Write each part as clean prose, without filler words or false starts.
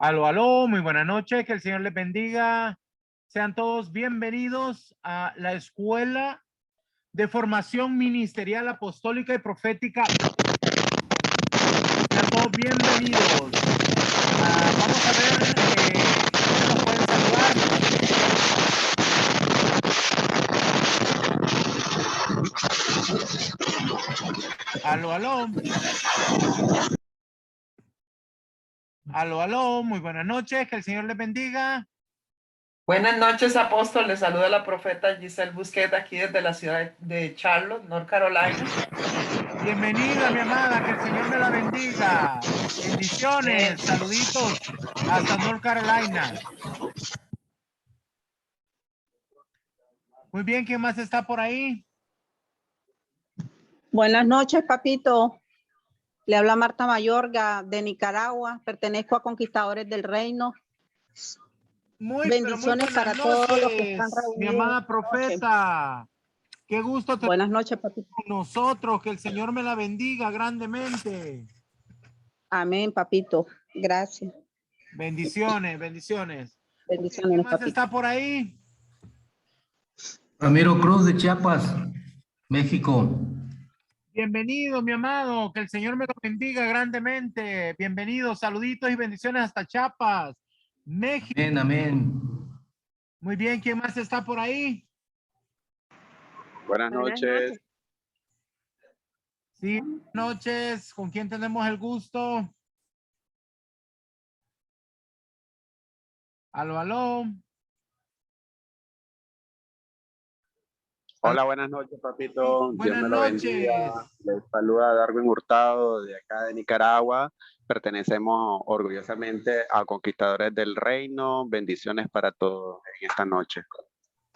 Aló, aló, muy buenas noches, que el Señor les bendiga. Sean todos bienvenidos a la Escuela de Formación Ministerial Apostólica y Profética. Sean todos bienvenidos. Vamos a ver, ¿quiénes nos pueden saludar? Aló, aló. Aló, aló, muy buenas noches, que el Señor les bendiga. Buenas noches, apóstol. Les saluda la profeta Giselle Busquet aquí desde la ciudad de Charlotte, North Carolina. Bienvenida, mi amada, que el Señor me la bendiga. Bendiciones, saluditos hasta North Carolina. Muy bien, ¿quién más está por ahí? Buenas noches, papito. Le habla Marta Mayorga de Nicaragua. Pertenezco a Conquistadores del Reino. Bendiciones para todos los que están reunidos. Mi amada profeta. Qué gusto tener buenas noches, papito. Con nosotros. Que el Señor me la bendiga grandemente. Amén, papito. Gracias. Bendiciones, bendiciones. Bendiciones, ¿Quién más papito. está por ahí? Ramiro Cruz de Chiapas, México. Bienvenido, mi amado, que el Señor me lo bendiga grandemente. Bienvenido, saluditos y bendiciones hasta Chiapas, México. Amén, amén. Muy bien, ¿quién más está por ahí? Buenas noches. Sí, buenas noches. ¿Con quién tenemos el gusto? Aló, aló. Hola, buenas noches, papito. Buenas Dios me lo noches. bendiga. Les saluda Darwin Hurtado de acá de Nicaragua. Pertenecemos orgullosamente a Conquistadores del Reino. Bendiciones para todos en esta noche.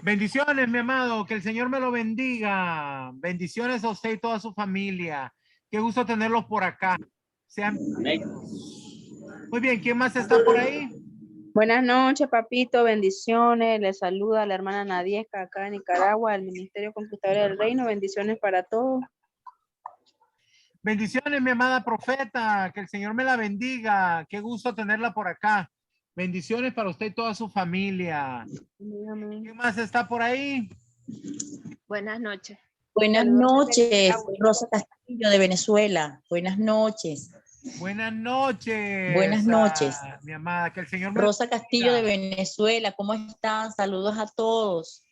Bendiciones, mi amado, que el Señor me lo bendiga. Bendiciones a usted y toda su familia. Qué gusto tenerlos por acá. Sean bienvenidos. Muy bien, ¿quién más está por ahí? Buenas noches, papito, bendiciones. Les saluda la hermana Nadiesca acá de Nicaragua, del Ministerio Conquistador del Reino. Bendiciones para todos. Bendiciones, mi amada profeta, que el Señor me la bendiga. Qué gusto tenerla por acá. Bendiciones para usted y toda su familia. ¿Quién más está por ahí? Buenas noches. Buenas noches, Rosa Castillo de Venezuela. Buenas noches. Buenas noches. Buenas noches. Mi amada, que el Señor me Rosa Castillo de Venezuela, ¿cómo están? Saludos a todos.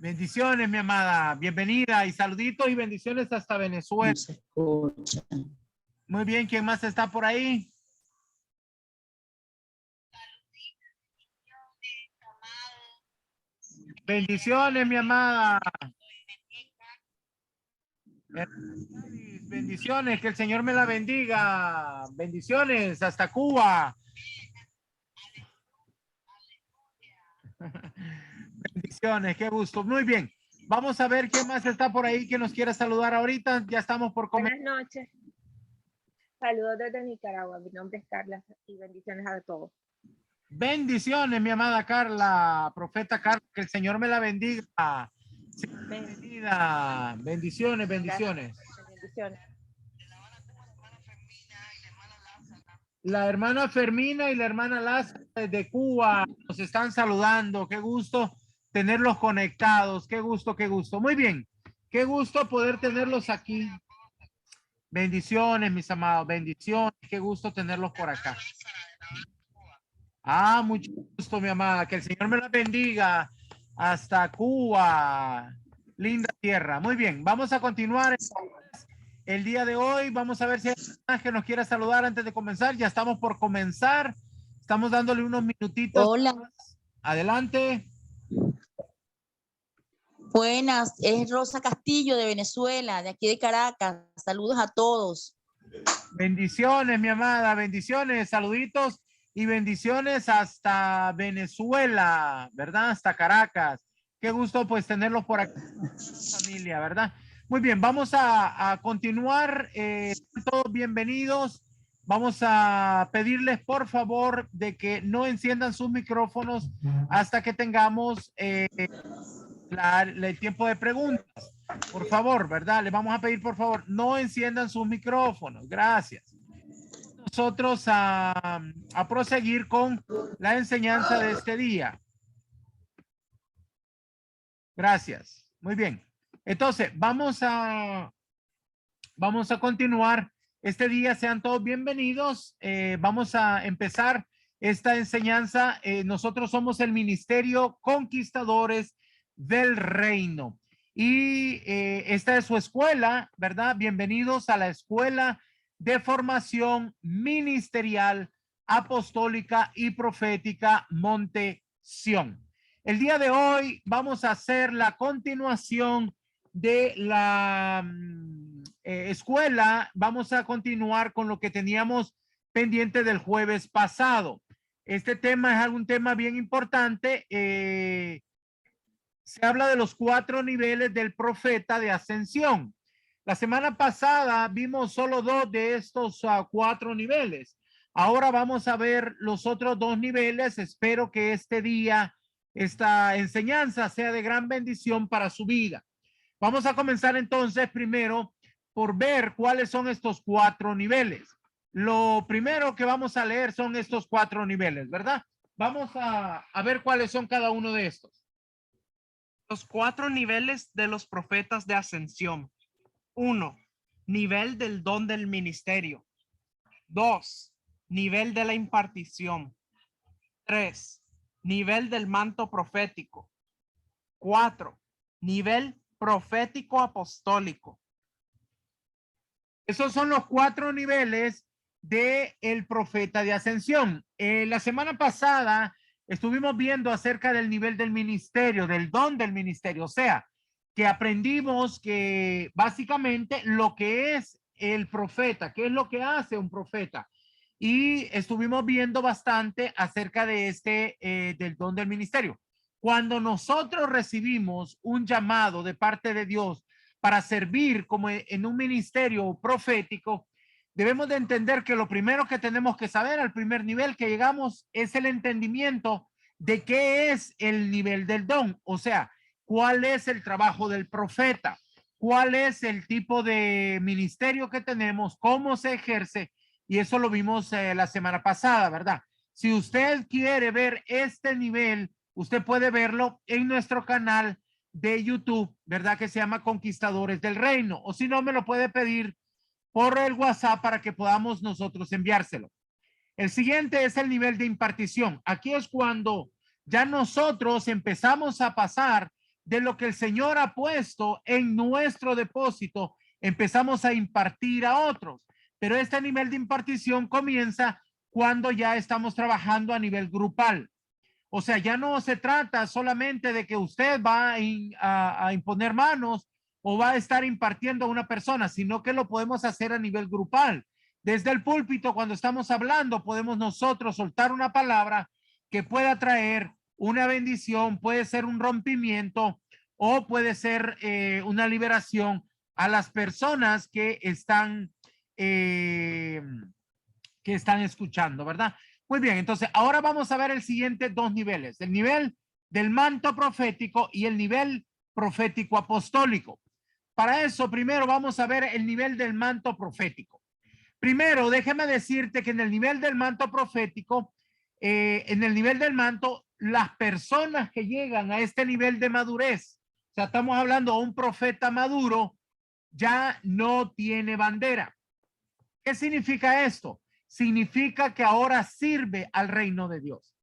Bendiciones, mi amada. Bienvenida y saluditos y bendiciones hasta Venezuela. No se escucha. Muy bien, ¿quién más está por ahí? Bendiciones, mi amada. Bendiciones, que el Señor me la bendiga. Bendiciones hasta Cuba. Bendiciones, qué gusto. Muy bien. Vamos a ver quién más está por ahí que nos quiera saludar ahorita. Ya estamos por comer. Buenas noches. Saludos desde Nicaragua. Mi nombre es Carla y bendiciones a todos. Bendiciones, mi amada Carla, profeta Carla, que el Señor me la bendiga. Bienvenida. Bendiciones, bendiciones. Bendiciones. La hermana Fermina y la hermana Lázaro de Cuba nos están saludando. Qué gusto tenerlos conectados. Qué gusto, qué gusto. Muy bien. Qué gusto poder tenerlos aquí. Bendiciones, mis amados. Bendiciones. Qué gusto tenerlos por acá. Mucho gusto, mi amada. Que el Señor me la bendiga hasta Cuba. Linda tierra. Muy bien. Vamos a continuar el día de hoy. Vamos a ver si hay alguien que nos quiera saludar antes de comenzar. Ya estamos por comenzar. Estamos dándole unos minutitos. Hola. Adelante. Buenas, es Rosa Castillo de Venezuela, de aquí de Caracas. Saludos a todos. Bendiciones, mi amada. Bendiciones. Saluditos y bendiciones hasta Venezuela, ¿verdad? Hasta Caracas. Qué gusto pues tenerlos por aquí, familia, ¿verdad? Muy bien, vamos a continuar. Todos bienvenidos. Vamos a pedirles por favor de que no enciendan sus micrófonos hasta que tengamos el tiempo de preguntas. Por favor, ¿verdad? Les vamos a pedir por favor, no enciendan sus micrófonos. Gracias. nosotros a proseguir con la enseñanza de este día. Gracias. Muy bien. Entonces, vamos a continuar este día. Sean todos bienvenidos. Vamos a empezar esta enseñanza. Nosotros somos el Ministerio Conquistadores del Reino. Y esta es su escuela, ¿verdad? Bienvenidos a la Escuela de Formación Ministerial, Apostólica y Profética Monte Sión. El día de hoy vamos a hacer la continuación de la escuela. Vamos a continuar con lo que teníamos pendiente del jueves pasado. Este tema es algún tema bien importante. Se habla de los 4 niveles del profeta de ascensión. La semana pasada vimos solo 2 de estos 4 niveles. Ahora vamos a ver los otros 2 niveles. Espero que este día, esta enseñanza sea de gran bendición para su vida. Vamos a comenzar entonces primero por ver cuáles son estos 4 niveles. Lo primero que vamos a leer son estos 4 niveles, ¿verdad? Vamos a ver cuáles son cada uno de estos. Los 4 niveles de los profetas de ascensión. 1. Nivel del don del ministerio. 2. Nivel de la impartición. 3. Nivel del manto profético. 4. Nivel profético apostólico. Esos son los 4 niveles de el profeta de ascensión. La semana pasada estuvimos viendo acerca del nivel del ministerio, del don del ministerio, o sea, que aprendimos que básicamente lo que es el profeta, qué es lo que hace un profeta. Y estuvimos viendo bastante acerca de del don del ministerio. Cuando nosotros recibimos un llamado de parte de Dios para servir como en un ministerio profético, debemos de entender que lo primero que tenemos que saber al primer nivel que llegamos es el entendimiento de qué es el nivel del don, o sea, cuál es el trabajo del profeta, cuál es el tipo de ministerio que tenemos, cómo se ejerce, y eso lo vimos la semana pasada, ¿verdad? Si usted quiere ver este nivel, usted puede verlo en nuestro canal de YouTube, ¿verdad? Que se llama Conquistadores del Reino, o si no, me lo puede pedir por el WhatsApp para que podamos nosotros enviárselo. El siguiente es el nivel de impartición. Aquí es cuando ya nosotros empezamos a pasar de lo que el Señor ha puesto en nuestro depósito, empezamos a impartir a otros. Pero este nivel de impartición comienza cuando ya estamos trabajando a nivel grupal. O sea, ya no se trata solamente de que usted va a imponer manos o va a estar impartiendo a una persona, sino que lo podemos hacer a nivel grupal. Desde el púlpito, cuando estamos hablando, podemos nosotros soltar una palabra que pueda traer una bendición, puede ser un rompimiento o puede ser una liberación a las personas que están escuchando, ¿verdad? Muy bien, entonces ahora vamos a ver el siguiente 2 niveles, el nivel del manto profético y el nivel profético apostólico. Para eso, primero vamos a ver el nivel del manto profético. Primero, déjeme decirte que en el nivel del manto profético, en el nivel del manto, las personas que llegan a este nivel de madurez, o sea, estamos hablando de un profeta maduro, ya no tiene bandera. ¿Qué significa esto? Significa que ahora sirve al reino de Dios.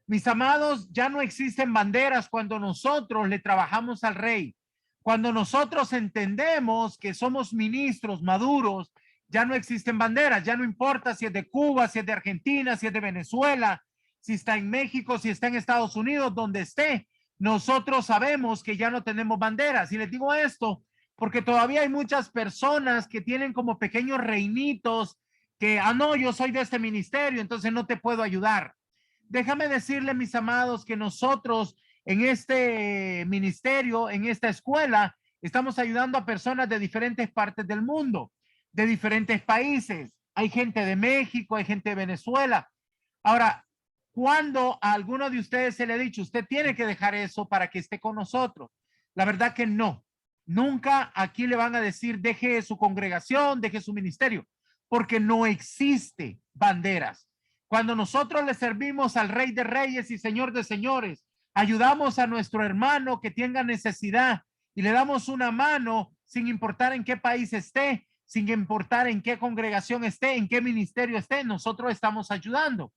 Mis amados, ya no existen banderas cuando nosotros le trabajamos al rey. Cuando nosotros entendemos que somos ministros maduros, ya no existen banderas, ya no importa si es de Cuba, si es de Argentina, si es de Venezuela, si está en México, si está en Estados Unidos, donde esté. Nosotros sabemos que ya no tenemos banderas. Y les digo esto porque todavía hay muchas personas que tienen como pequeños reinitos que, no, yo soy de este ministerio, entonces no te puedo ayudar. Déjame decirle, mis amados, que nosotros en este ministerio, en esta escuela, estamos ayudando a personas de diferentes partes del mundo, de diferentes países. Hay gente de México, hay gente de Venezuela. Ahora, ¿cuándo a alguno de ustedes se le ha dicho, usted tiene que dejar eso para que esté con nosotros? La verdad que no. Nunca aquí le van a decir, deje su congregación, deje su ministerio. porque no existe banderas. Cuando nosotros le servimos al Rey de Reyes y Señor de Señores, ayudamos a nuestro hermano que tenga necesidad y le damos una mano sin importar en qué país esté, sin importar en qué congregación esté, en qué ministerio esté, nosotros estamos ayudando.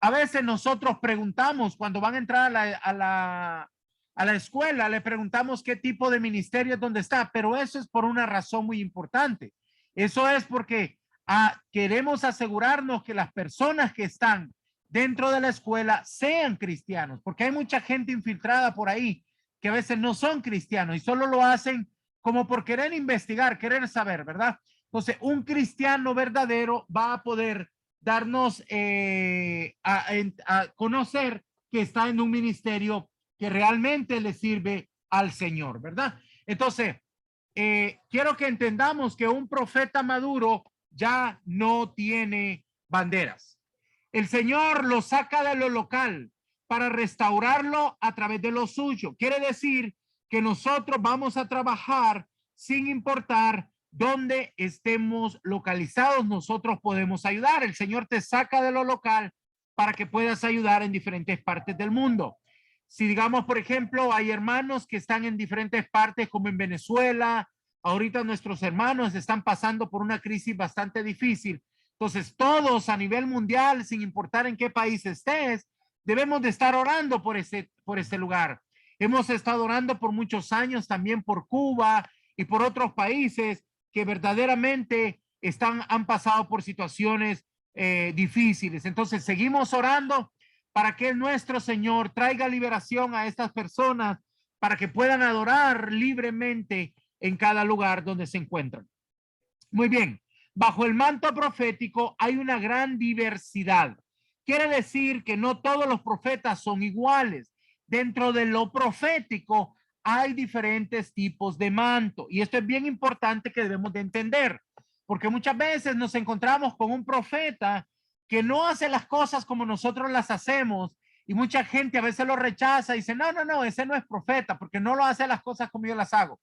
A veces nosotros preguntamos cuando van a entrar a la escuela, le preguntamos qué tipo de ministerio es donde está, pero eso es por una razón muy importante. Eso es porque queremos asegurarnos que las personas que están dentro de la escuela sean cristianos, porque hay mucha gente infiltrada por ahí que a veces no son cristianos y solo lo hacen como por querer investigar, querer saber, ¿verdad? Entonces, un cristiano verdadero va a poder darnos a conocer que está en un ministerio que realmente le sirve al Señor, ¿verdad? Entonces, quiero que entendamos que un profeta maduro ya no tiene banderas. El Señor lo saca de lo local para restaurarlo a través de lo suyo. Quiere decir que nosotros vamos a trabajar sin importar dónde estemos localizados, nosotros podemos ayudar. El Señor te saca de lo local para que puedas ayudar en diferentes partes del mundo. Si digamos, por ejemplo, hay hermanos que están en diferentes partes, como en Venezuela, ahorita nuestros hermanos están pasando por una crisis bastante difícil. Entonces, todos a nivel mundial, sin importar en qué país estés, debemos de estar orando por ese lugar. Hemos estado orando por muchos años también por Cuba y por otros países que verdaderamente han pasado por situaciones difíciles. Entonces, seguimos orando para que nuestro Señor traiga liberación a estas personas para que puedan adorar libremente en cada lugar donde se encuentran. Muy bien, bajo el manto profético hay una gran diversidad. Quiere decir que no todos los profetas son iguales. Dentro de lo profético hay diferentes tipos de manto y esto es bien importante que debemos de entender, porque muchas veces nos encontramos con un profeta que no hace las cosas como nosotros las hacemos y mucha gente a veces lo rechaza y dice, no, ese no es profeta porque no lo hace las cosas como yo las hago.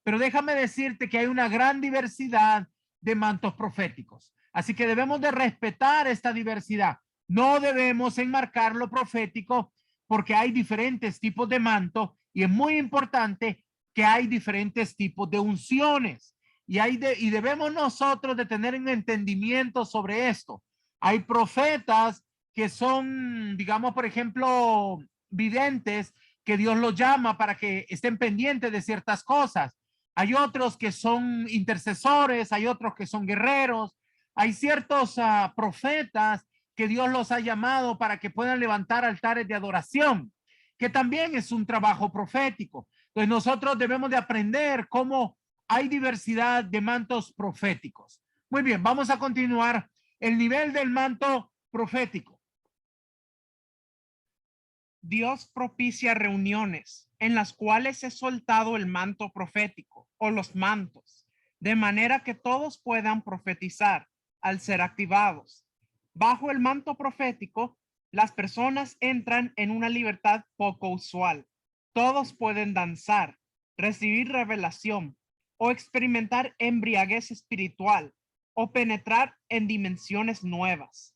Pero déjame decirte que hay una gran diversidad de mantos proféticos. Así que debemos de respetar esta diversidad. No debemos enmarcar lo profético porque hay diferentes tipos de manto y es muy importante que hay diferentes tipos de unciones y debemos nosotros de tener un entendimiento sobre esto. Hay profetas que son, digamos, por ejemplo, videntes, que Dios los llama para que estén pendientes de ciertas cosas. Hay otros que son intercesores, hay otros que son guerreros, hay ciertos profetas que Dios los ha llamado para que puedan levantar altares de adoración, que también es un trabajo profético. Entonces nosotros debemos de aprender cómo hay diversidad de mantos proféticos. Muy bien, vamos a continuar. El nivel del manto profético. Dios propicia reuniones en las cuales es soltado el manto profético o los mantos, de manera que todos puedan profetizar al ser activados. Bajo el manto profético, las personas entran en una libertad poco usual. Todos pueden danzar, recibir revelación o experimentar embriaguez espiritual o penetrar en dimensiones nuevas.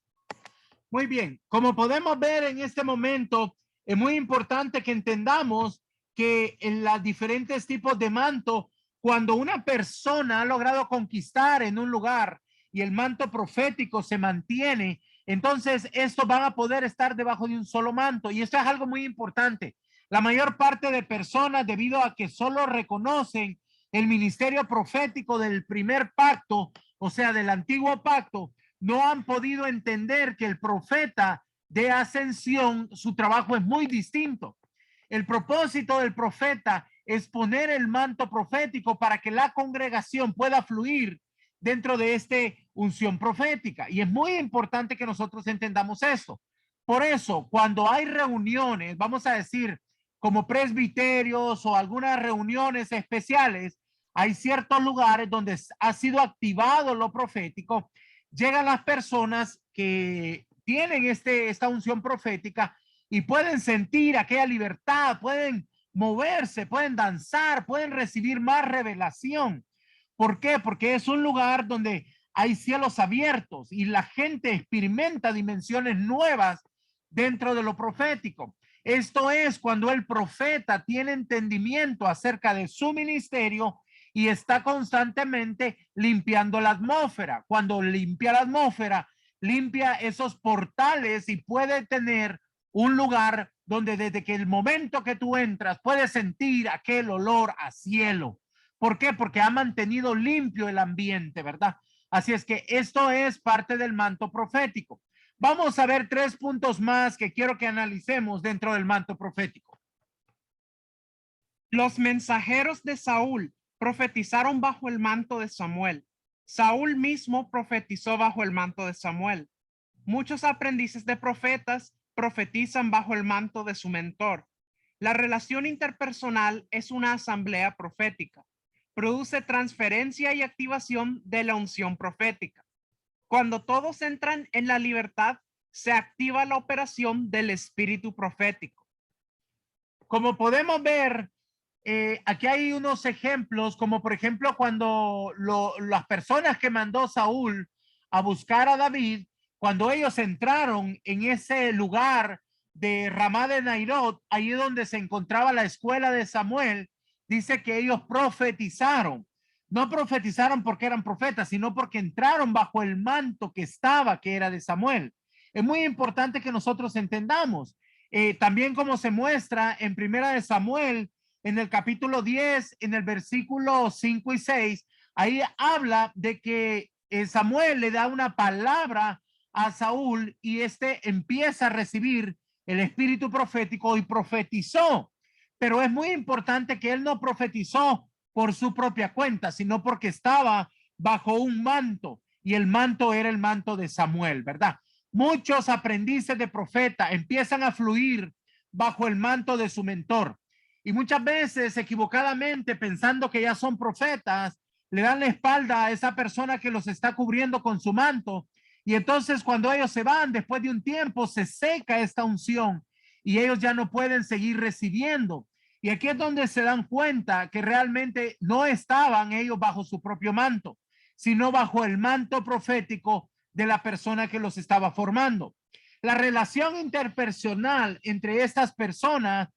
Muy bien, como podemos ver en este momento, es muy importante que entendamos que en los diferentes tipos de manto, cuando una persona ha logrado conquistar en un lugar y el manto profético se mantiene, entonces estos van a poder estar debajo de un solo manto. Y esto es algo muy importante. La mayor parte de personas, debido a que solo reconocen el ministerio profético del primer pacto, o sea, del antiguo pacto, no han podido entender que el profeta de ascensión, su trabajo es muy distinto. El propósito del profeta es poner el manto profético para que la congregación pueda fluir dentro de esta unción profética. Y es muy importante que nosotros entendamos eso. Por eso, cuando hay reuniones, vamos a decir, como presbiterios o algunas reuniones especiales, hay ciertos lugares donde ha sido activado lo profético. Llegan las personas que tienen esta unción profética y pueden sentir aquella libertad, pueden moverse, pueden danzar, pueden recibir más revelación. ¿Por qué? Porque es un lugar donde hay cielos abiertos y la gente experimenta dimensiones nuevas dentro de lo profético. Esto es cuando el profeta tiene entendimiento acerca de su ministerio y está constantemente limpiando la atmósfera. Cuando limpia la atmósfera, limpia esos portales y puede tener un lugar donde desde que el momento que tú entras puedes sentir aquel olor a cielo. ¿Por qué? Porque ha mantenido limpio el ambiente, ¿verdad? Así es que esto es parte del manto profético. Vamos a ver 3 puntos más que quiero que analicemos dentro del manto profético. Los mensajeros de Saúl profetizaron bajo el manto de Samuel. Saúl mismo profetizó bajo el manto de Samuel. Muchos aprendices de profetas profetizan bajo el manto de su mentor. La relación interpersonal es una asamblea profética. Produce transferencia y activación de la unción profética. Cuando todos entran en la libertad, se activa la operación del espíritu profético. Como podemos ver, aquí hay unos ejemplos, como por ejemplo cuando las personas que mandó Saúl a buscar a David, cuando ellos entraron en ese lugar de Ramá de Nairot, ahí donde se encontraba la escuela de Samuel, dice que ellos profetizaron. No profetizaron porque eran profetas, sino porque entraron bajo el manto que era de Samuel. Es muy importante que nosotros entendamos. También como se muestra en Primera de Samuel, en el capítulo 10, en el versículo 5 y 6, ahí habla de que Samuel le da una palabra a Saúl y este empieza a recibir el espíritu profético y profetizó. Pero es muy importante que él no profetizó por su propia cuenta, sino porque estaba bajo un manto y el manto era el manto de Samuel, ¿verdad? Muchos aprendices de profeta empiezan a fluir bajo el manto de su mentor y muchas veces equivocadamente pensando que ya son profetas, le dan la espalda a esa persona que los está cubriendo con su manto y entonces cuando ellos se van, después de un tiempo se seca esta unción y ellos ya no pueden seguir recibiendo. Y aquí es donde se dan cuenta que realmente no estaban ellos bajo su propio manto, sino bajo el manto profético de la persona que los estaba formando. La relación interpersonal entre estas personas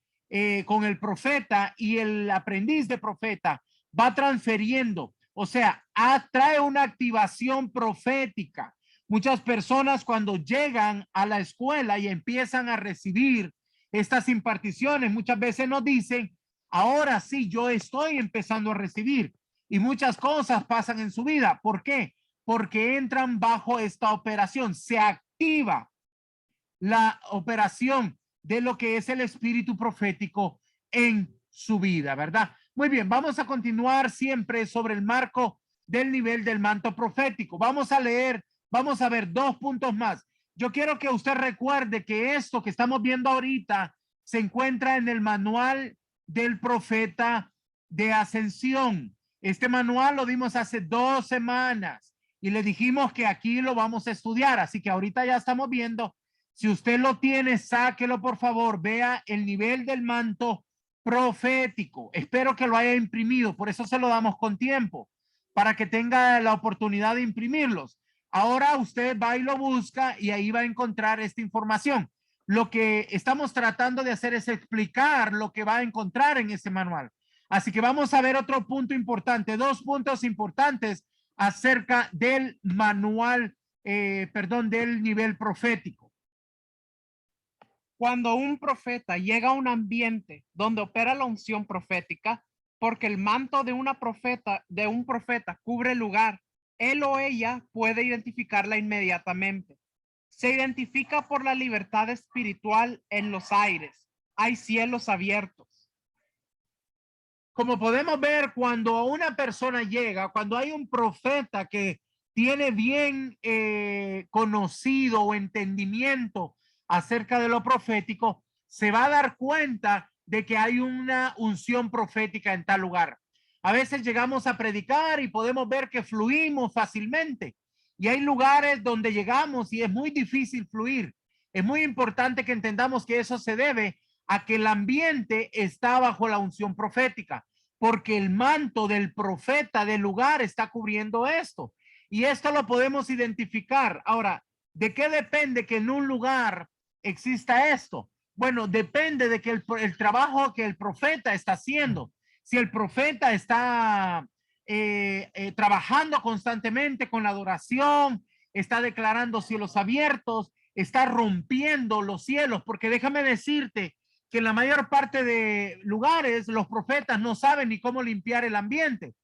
con el profeta y el aprendiz de profeta va transfiriendo, o sea, trae una activación profética. Muchas personas cuando llegan a la escuela y empiezan a recibir estas imparticiones, muchas veces nos dicen, ahora sí, yo estoy empezando a recibir y muchas cosas pasan en su vida. ¿Por qué? Porque entran bajo esta operación, se activa la operación de lo que es el espíritu profético en su vida, ¿verdad? Muy bien, vamos a continuar siempre sobre el marco del nivel del manto profético. Vamos a leer, vamos a ver 2 puntos más. Yo quiero que usted recuerde que esto que estamos viendo ahorita se encuentra en el manual del profeta de ascensión. Este manual lo dimos hace 2 semanas y le dijimos que aquí lo vamos a estudiar. Así que ahorita ya estamos viendo. Si usted lo tiene, sáquelo por favor. Vea el nivel del manto profético. Espero que lo haya imprimido. Por eso se lo damos con tiempo, para que tenga la oportunidad de imprimirlos. Ahora usted va y lo busca y ahí va a encontrar esta información. Lo que estamos tratando de hacer es explicar lo que va a encontrar en ese manual. Así que vamos a ver otro punto importante, 2 puntos importantes acerca del manual, del nivel profético. Cuando un profeta llega a un ambiente donde opera la unción profética, porque el manto de un profeta cubre el lugar, él o ella puede identificarla inmediatamente. Se identifica por la libertad espiritual en los aires. Hay cielos abiertos. Como podemos ver, cuando una persona llega, cuando hay un profeta que tiene bien conocido o entendimiento acerca de lo profético, se va a dar cuenta de que hay una unción profética en tal lugar. A veces llegamos a predicar y podemos ver que fluimos fácilmente. Y hay lugares donde llegamos y es muy difícil fluir. Es muy importante que entendamos que eso se debe a que el ambiente está bajo la unción profética, porque el manto del profeta del lugar está cubriendo esto. Y esto lo podemos identificar. Ahora, ¿de qué depende que en un lugar exista esto? Bueno, depende de que el trabajo que el profeta está haciendo. Si el profeta está trabajando constantemente con la adoración, está declarando cielos abiertos, está rompiendo los cielos, porque déjame decirte que en la mayor parte de lugares los profetas no saben ni cómo limpiar el ambiente.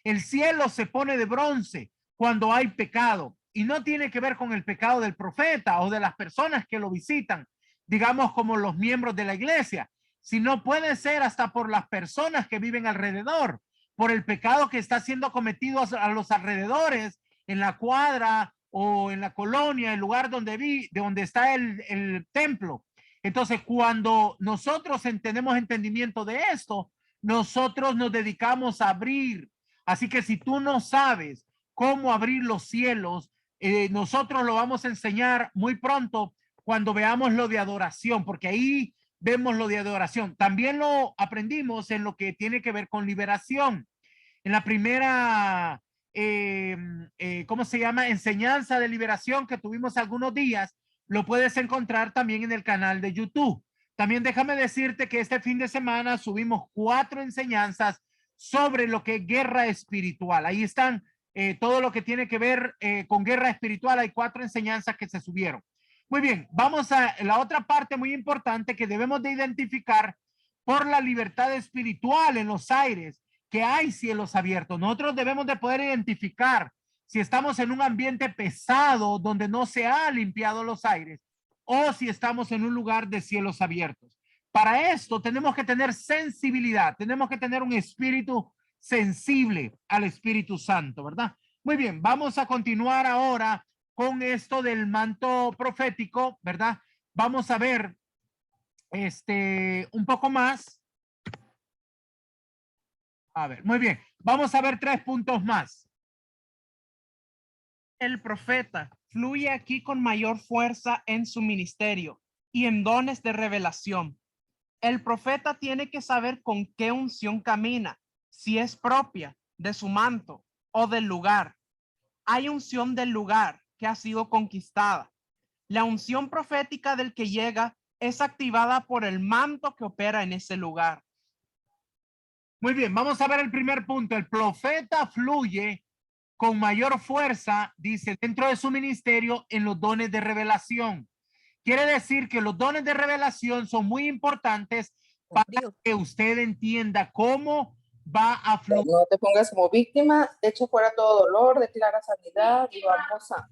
El cielo se pone de bronce cuando hay pecado y no tiene que ver con el pecado del profeta o de las personas que lo visitan, digamos como los miembros de la iglesia, sino puede ser hasta por las personas que viven alrededor, por el pecado que está siendo cometido a los alrededores, en la cuadra o en la colonia, el lugar de donde está el templo. Entonces, cuando nosotros tenemos entendimiento de esto, nosotros nos dedicamos a abrir. Así que si tú no sabes cómo abrir los cielos, nosotros lo vamos a enseñar muy pronto cuando veamos lo de adoración, porque ahí vemos lo de adoración. También lo aprendimos en lo que tiene que ver con liberación. En la primera, ¿cómo se llama? Enseñanza de liberación que tuvimos algunos días, lo puedes encontrar también en el canal de YouTube. También déjame decirte que este fin de semana subimos 4 enseñanzas sobre lo que es guerra espiritual. Ahí están todo lo que tiene que ver con guerra espiritual. Hay 4 enseñanzas que se subieron. Muy bien, vamos a la otra parte muy importante que debemos de identificar por la libertad espiritual en los aires, que hay cielos abiertos. Nosotros debemos de poder identificar si estamos en un ambiente pesado donde no se ha limpiado los aires o si estamos en un lugar de cielos abiertos. Para esto tenemos que tener sensibilidad, tenemos que tener un espíritu sensible al Espíritu Santo, ¿verdad? Muy bien, vamos a continuar ahora con esto del manto profético, ¿verdad? Vamos a ver un poco más. A ver, muy bien. Vamos a ver 3 puntos más. El profeta fluye aquí con mayor fuerza en su ministerio y en dones de revelación. El profeta tiene que saber con qué unción camina, si es propia de su manto o del lugar. Hay unción del lugar que ha sido conquistada. La unción profética del que llega es activada por el manto que opera en ese lugar. Muy bien, vamos a ver el primer punto. El profeta fluye con mayor fuerza, dice, dentro de su ministerio en los dones de revelación. Quiere decir que los dones de revelación son muy importantes para que usted entienda cómo va a fluir. No te pongas como víctima, echa fuera todo dolor, declara sanidad y vamos a...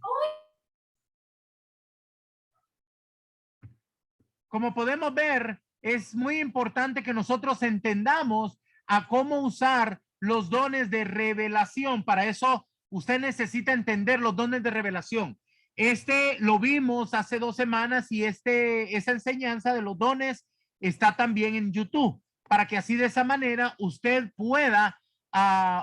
Como podemos ver, es muy importante que nosotros entendamos a cómo usar los dones de revelación. Para eso usted necesita entender los dones de revelación. Lo vimos hace 2 semanas y esa enseñanza de los dones está también en YouTube, para que así de esa manera usted pueda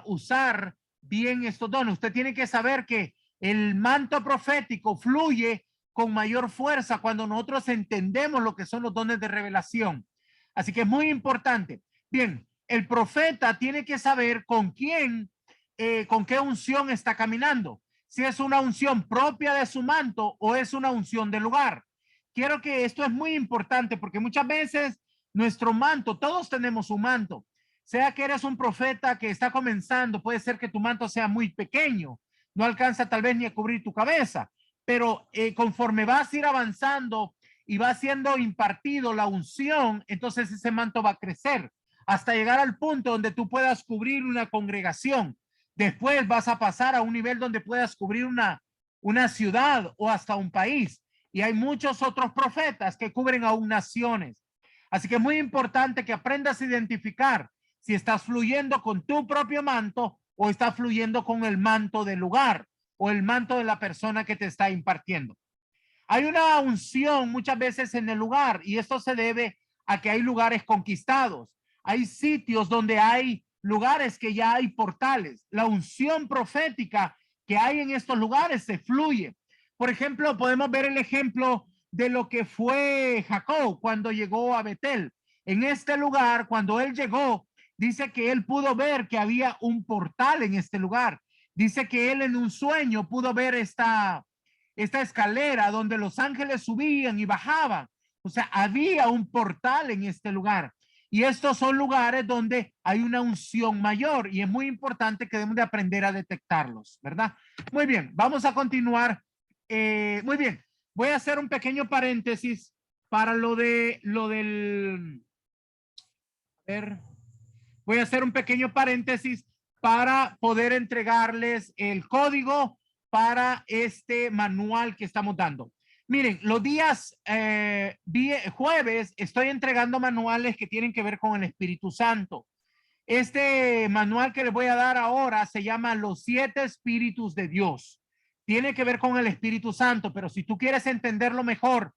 usar bien estos dones. Usted tiene que saber que el manto profético fluye con mayor fuerza cuando nosotros entendemos lo que son los dones de revelación. Así que es muy importante. Bien, el profeta tiene que saber con quién, con qué unción está caminando. Si es una unción propia de su manto o es una unción del lugar. Quiero que esto es muy importante porque muchas veces nuestro manto, todos tenemos un manto. Sea que eres un profeta que está comenzando, puede ser que tu manto sea muy pequeño, no alcanza tal vez ni a cubrir tu cabeza, pero conforme vas a ir avanzando y va siendo impartido la unción, entonces ese manto va a crecer hasta llegar al punto donde tú puedas cubrir una congregación. Después vas a pasar a un nivel donde puedas cubrir una ciudad o hasta un país. Y hay muchos otros profetas que cubren aún naciones. Así que es muy importante que aprendas a identificar si estás fluyendo con tu propio manto o estás fluyendo con el manto del lugar o el manto de la persona que te está impartiendo. Hay una unción muchas veces en el lugar y esto se debe a que hay lugares conquistados. Hay sitios donde hay lugares que ya hay portales. La unción profética que hay en estos lugares se fluye. Por ejemplo, podemos ver el ejemplo de lo que fue Jacob cuando llegó a Betel. En este lugar, cuando él llegó, dice que él pudo ver que había un portal en este lugar. Dice que él en un sueño pudo ver esta escalera donde los ángeles subían y bajaban. O sea, había un portal en este lugar. Y estos son lugares donde hay una unción mayor y es muy importante que debemos de aprender a detectarlos, ¿verdad? Muy bien, vamos a continuar. Muy bien, voy a hacer un pequeño paréntesis para voy a hacer un pequeño paréntesis para poder entregarles el código para este manual que estamos dando. Miren, los días jueves estoy entregando manuales que tienen que ver con el Espíritu Santo. Este manual que les voy a dar ahora se llama Los 7 Espíritus de Dios. Tiene que ver con el Espíritu Santo, pero si tú quieres entenderlo mejor,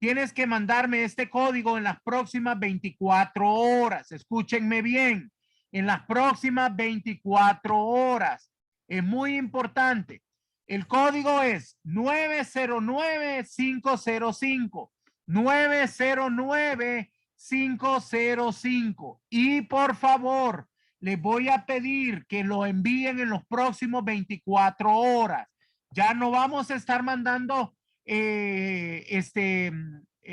tienes que mandarme este código en las próximas 24 horas. Escúchenme bien, en las próximas 24 horas. Es muy importante. El código es 909-505. 909-505. Y por favor, les voy a pedir que lo envíen en los próximos 24 horas. Ya no vamos a estar mandando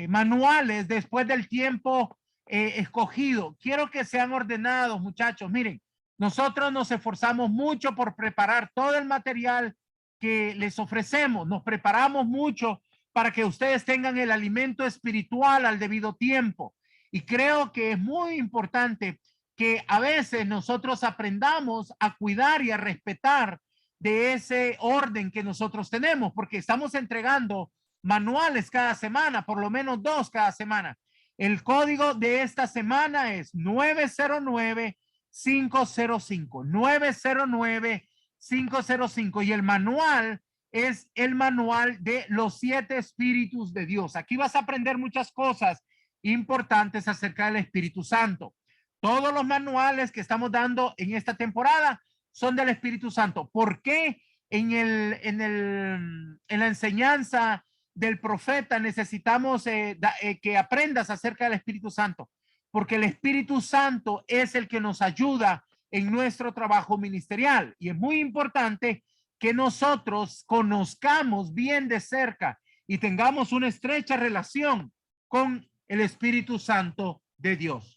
manuales después del tiempo escogido. Quiero que sean ordenados, muchachos. Miren, nosotros nos esforzamos mucho por preparar todo el material que les ofrecemos. Nos preparamos mucho para que ustedes tengan el alimento espiritual al debido tiempo. Y creo que es muy importante que a veces nosotros aprendamos a cuidar y a respetar de ese orden que nosotros tenemos, porque estamos entregando manuales cada semana, por lo menos 2 cada semana. El código de esta semana es 909-505. 909-505. Y el manual es el manual de los 7 Espíritus de Dios. Aquí vas a aprender muchas cosas importantes acerca del Espíritu Santo. Todos los manuales que estamos dando en esta temporada son del Espíritu Santo. ¿Por qué en la enseñanza del profeta necesitamos que aprendas acerca del Espíritu Santo? Porque el Espíritu Santo es el que nos ayuda en nuestro trabajo ministerial. Y es muy importante que nosotros conozcamos bien de cerca y tengamos una estrecha relación con el Espíritu Santo de Dios.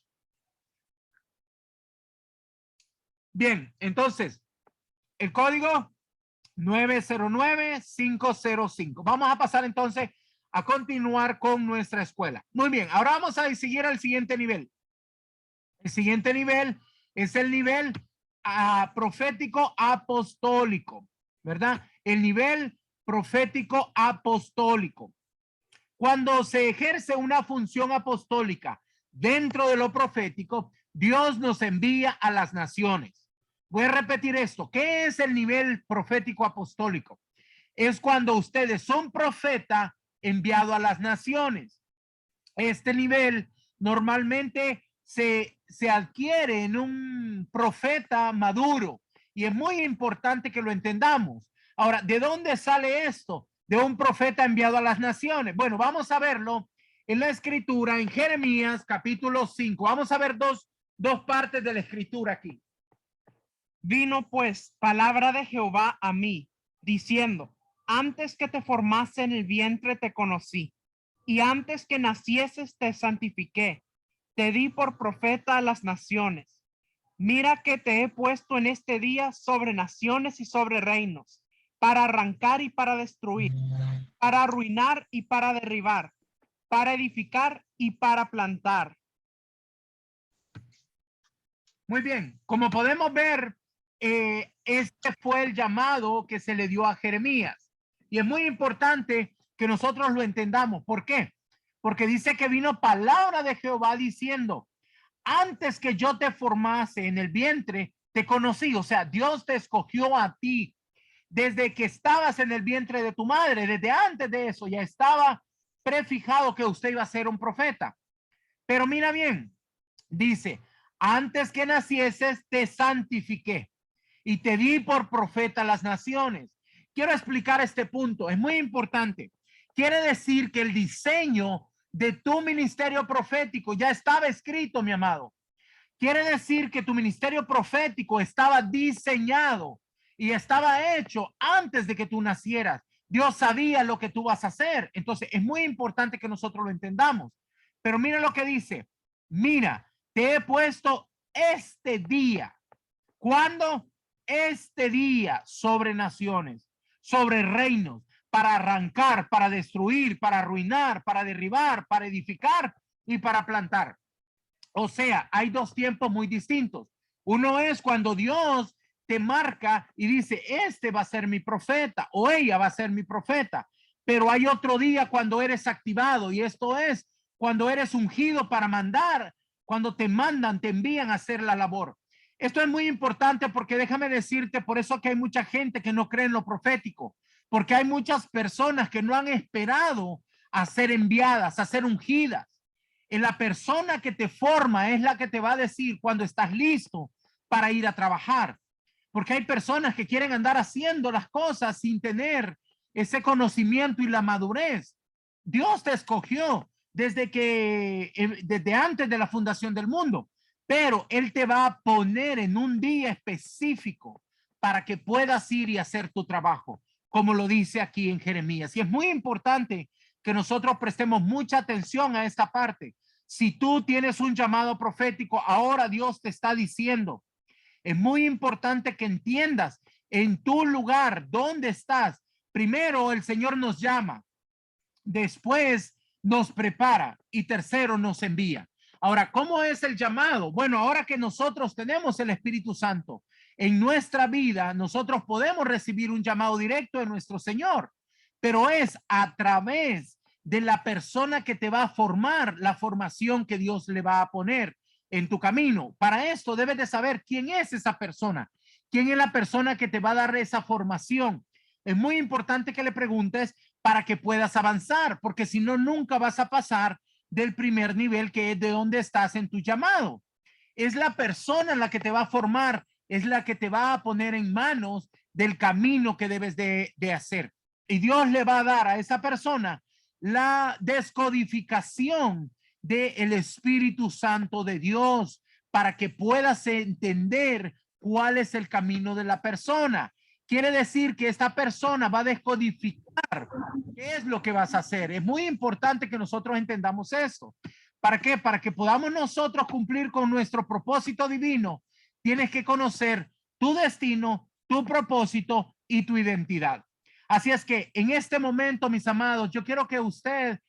Bien, entonces, el código 909-505. Vamos a pasar entonces a continuar con nuestra escuela. Muy bien, ahora vamos a seguir al siguiente nivel. El siguiente nivel es el nivel profético apostólico, ¿verdad? El nivel profético apostólico. Cuando se ejerce una función apostólica dentro de lo profético, Dios nos envía a las naciones. Voy a repetir esto. ¿Qué es el nivel profético apostólico? Es cuando ustedes son profeta enviado a las naciones. Este nivel normalmente se adquiere en un profeta maduro y es muy importante que lo entendamos. Ahora, ¿de dónde sale esto? De un profeta enviado a las naciones. Bueno, vamos a verlo en la escritura, en Jeremías capítulo 5. Vamos a ver dos partes de la escritura aquí. Vino pues palabra de Jehová a mí, diciendo: antes que te formase en el vientre te conocí, y antes que nacieses te santifiqué, te di por profeta a las naciones. Mira que te he puesto en este día sobre naciones y sobre reinos, para arrancar y para destruir, para arruinar y para derribar, para edificar y para plantar. Muy bien, como podemos ver, este fue el llamado que se le dio a Jeremías. Y es muy importante que nosotros lo entendamos. ¿Por qué? Porque dice que vino palabra de Jehová diciendo: antes que yo te formase en el vientre, te conocí. O sea, Dios te escogió a ti desde que estabas en el vientre de tu madre. Desde antes de eso ya estaba prefijado que usted iba a ser un profeta. Pero mira bien, dice: antes que nacieses te santifiqué y te di por profeta a las naciones. Quiero explicar este punto, es muy importante. Quiere decir que el diseño de tu ministerio profético ya estaba escrito, mi amado. Quiere decir que tu ministerio profético estaba diseñado. y estaba hecho antes de que tú nacieras. Dios sabía lo que tú vas a hacer. Entonces es muy importante que nosotros lo entendamos. Pero mira lo que dice. Mira, te he puesto este día. ¿Cuándo? Este día sobre naciones, sobre reinos, para arrancar, para destruir, para arruinar, para derribar, para edificar y para plantar. O sea, hay dos tiempos muy distintos. Uno es cuando Dios te marca y dice, este va a ser mi profeta o ella va a ser mi profeta. Pero hay otro día cuando eres activado, y esto es cuando eres ungido para mandar, cuando te mandan, te envían a hacer la labor. Esto es muy importante porque déjame decirte, por eso que hay mucha gente que no cree en lo profético, porque hay muchas personas que no han esperado a ser enviadas, a ser ungidas. Y la persona que te forma es la que te va a decir cuando estás listo para ir a trabajar. Porque hay personas que quieren andar haciendo las cosas sin tener ese conocimiento y la madurez. Dios te escogió desde antes de la fundación del mundo, pero Él te va a poner en un día específico para que puedas ir y hacer tu trabajo, como lo dice aquí en Jeremías. Y es muy importante que nosotros prestemos mucha atención a esta parte. Si tú tienes un llamado profético, ahora Dios te está diciendo, es muy importante que entiendas en tu lugar, dónde estás. Primero, el Señor nos llama, después nos prepara y tercero nos envía. Ahora, ¿cómo es el llamado? Bueno, ahora que nosotros tenemos el Espíritu Santo en nuestra vida, nosotros podemos recibir un llamado directo de nuestro Señor, pero es a través de la persona que te va a formar, la formación que Dios le va a poner en tu camino. Para esto debes de saber quién es esa persona, quién es la persona que te va a dar esa formación. Es muy importante que le preguntes para que puedas avanzar, porque si no, nunca vas a pasar del primer nivel, que es de donde estás en tu llamado. Es la persona la que te va a formar, es la que te va a poner en manos del camino que debes de hacer. Y Dios le va a dar a esa persona la descodificación del Espíritu Santo de Dios para que puedas entender cuál es el camino de la persona. Quiere decir que esta persona va a descodificar qué es lo que vas a hacer. Es muy importante que nosotros entendamos esto. ¿Para qué? Para que podamos nosotros cumplir con nuestro propósito divino, tienes que conocer tu destino, tu propósito y tu identidad. Así es que en este momento, mis amados, yo quiero que usted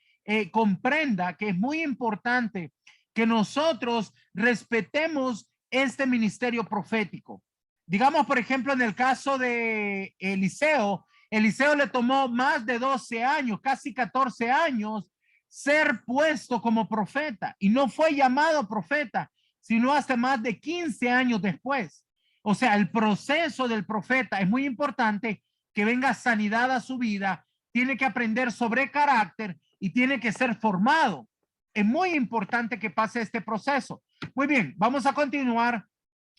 comprenda que es muy importante que nosotros respetemos este ministerio profético. Digamos, por ejemplo, en el caso de Eliseo, Eliseo le tomó más de 12 años, casi 14 años, ser puesto como profeta, y no fue llamado profeta, sino hasta más de 15 años después. O sea, el proceso del profeta es muy importante, que venga sanidad a su vida, tiene que aprender sobre carácter y tiene que ser formado. Es muy importante que pase este proceso. Muy bien, vamos a continuar.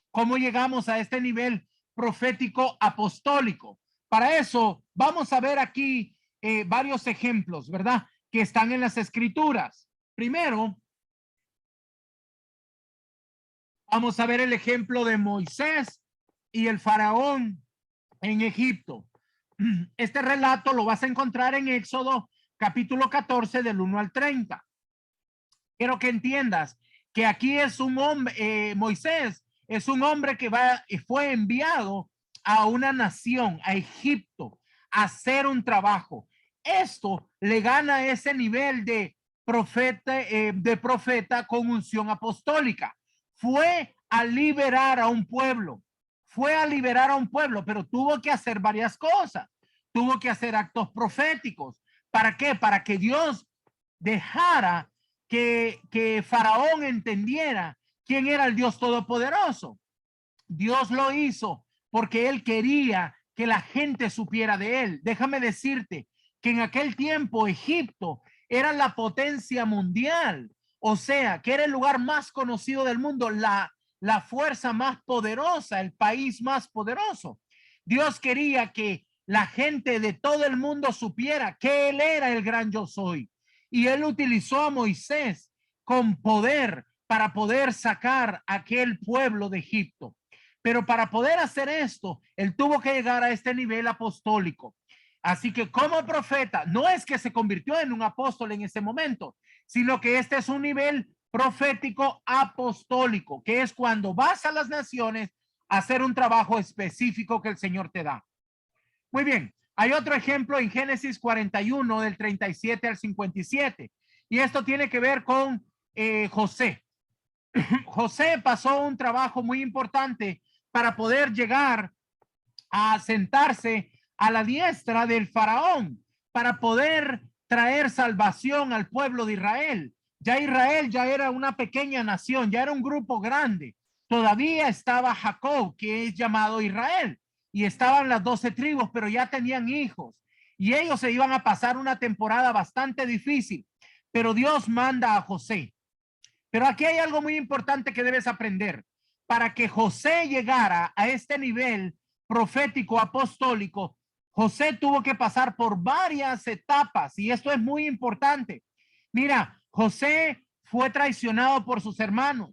¿Cómo llegamos a este nivel profético apostólico? Para eso vamos a ver aquí varios ejemplos, ¿verdad? Que están en las escrituras. Primero, vamos a ver el ejemplo de Moisés y el faraón en Egipto. Este relato lo vas a encontrar en Éxodo capítulo 14 del 1 al 30. Quiero que entiendas que aquí es un hombre, Moisés es un hombre que fue enviado a una nación, a Egipto, a hacer un trabajo. Esto le gana ese nivel de profeta con unción apostólica. Fue a liberar a un pueblo. Pero tuvo que hacer varias cosas. Tuvo que hacer actos proféticos. ¿Para qué? Para que Dios dejara que Faraón entendiera quién era el Dios Todopoderoso. Dios lo hizo porque él quería que la gente supiera de él. Déjame decirte que en aquel tiempo Egipto era la potencia mundial. O sea, que era el lugar más conocido del mundo, la fuerza más poderosa, el país más poderoso. Dios quería que la gente de todo el mundo supiera que él era el gran yo soy. Y él utilizó a Moisés con poder para poder sacar a aquel pueblo de Egipto. Pero para poder hacer esto, él tuvo que llegar a este nivel apostólico. Así que como profeta, no es que se convirtió en un apóstol en ese momento, sino que este es un nivel profético apostólico, que es cuando vas a las naciones a hacer un trabajo específico que el Señor te da. Muy bien, hay otro ejemplo en Génesis 41 del 37 al 57, y esto tiene que ver con José. José pasó un trabajo muy importante para poder llegar a sentarse a la diestra del faraón, para poder traer salvación al pueblo de Israel. Ya Israel ya era una pequeña nación, ya era un grupo grande. Todavía estaba Jacob, que es llamado Israel, y estaban las 12 tribus, pero ya tenían hijos, y ellos se iban a pasar una temporada bastante difícil, pero Dios manda a José. Pero aquí hay algo muy importante que debes aprender. Para que José llegara a este nivel profético apostólico, José tuvo que pasar por varias etapas, y esto es muy importante. Mira, José fue traicionado por sus hermanos,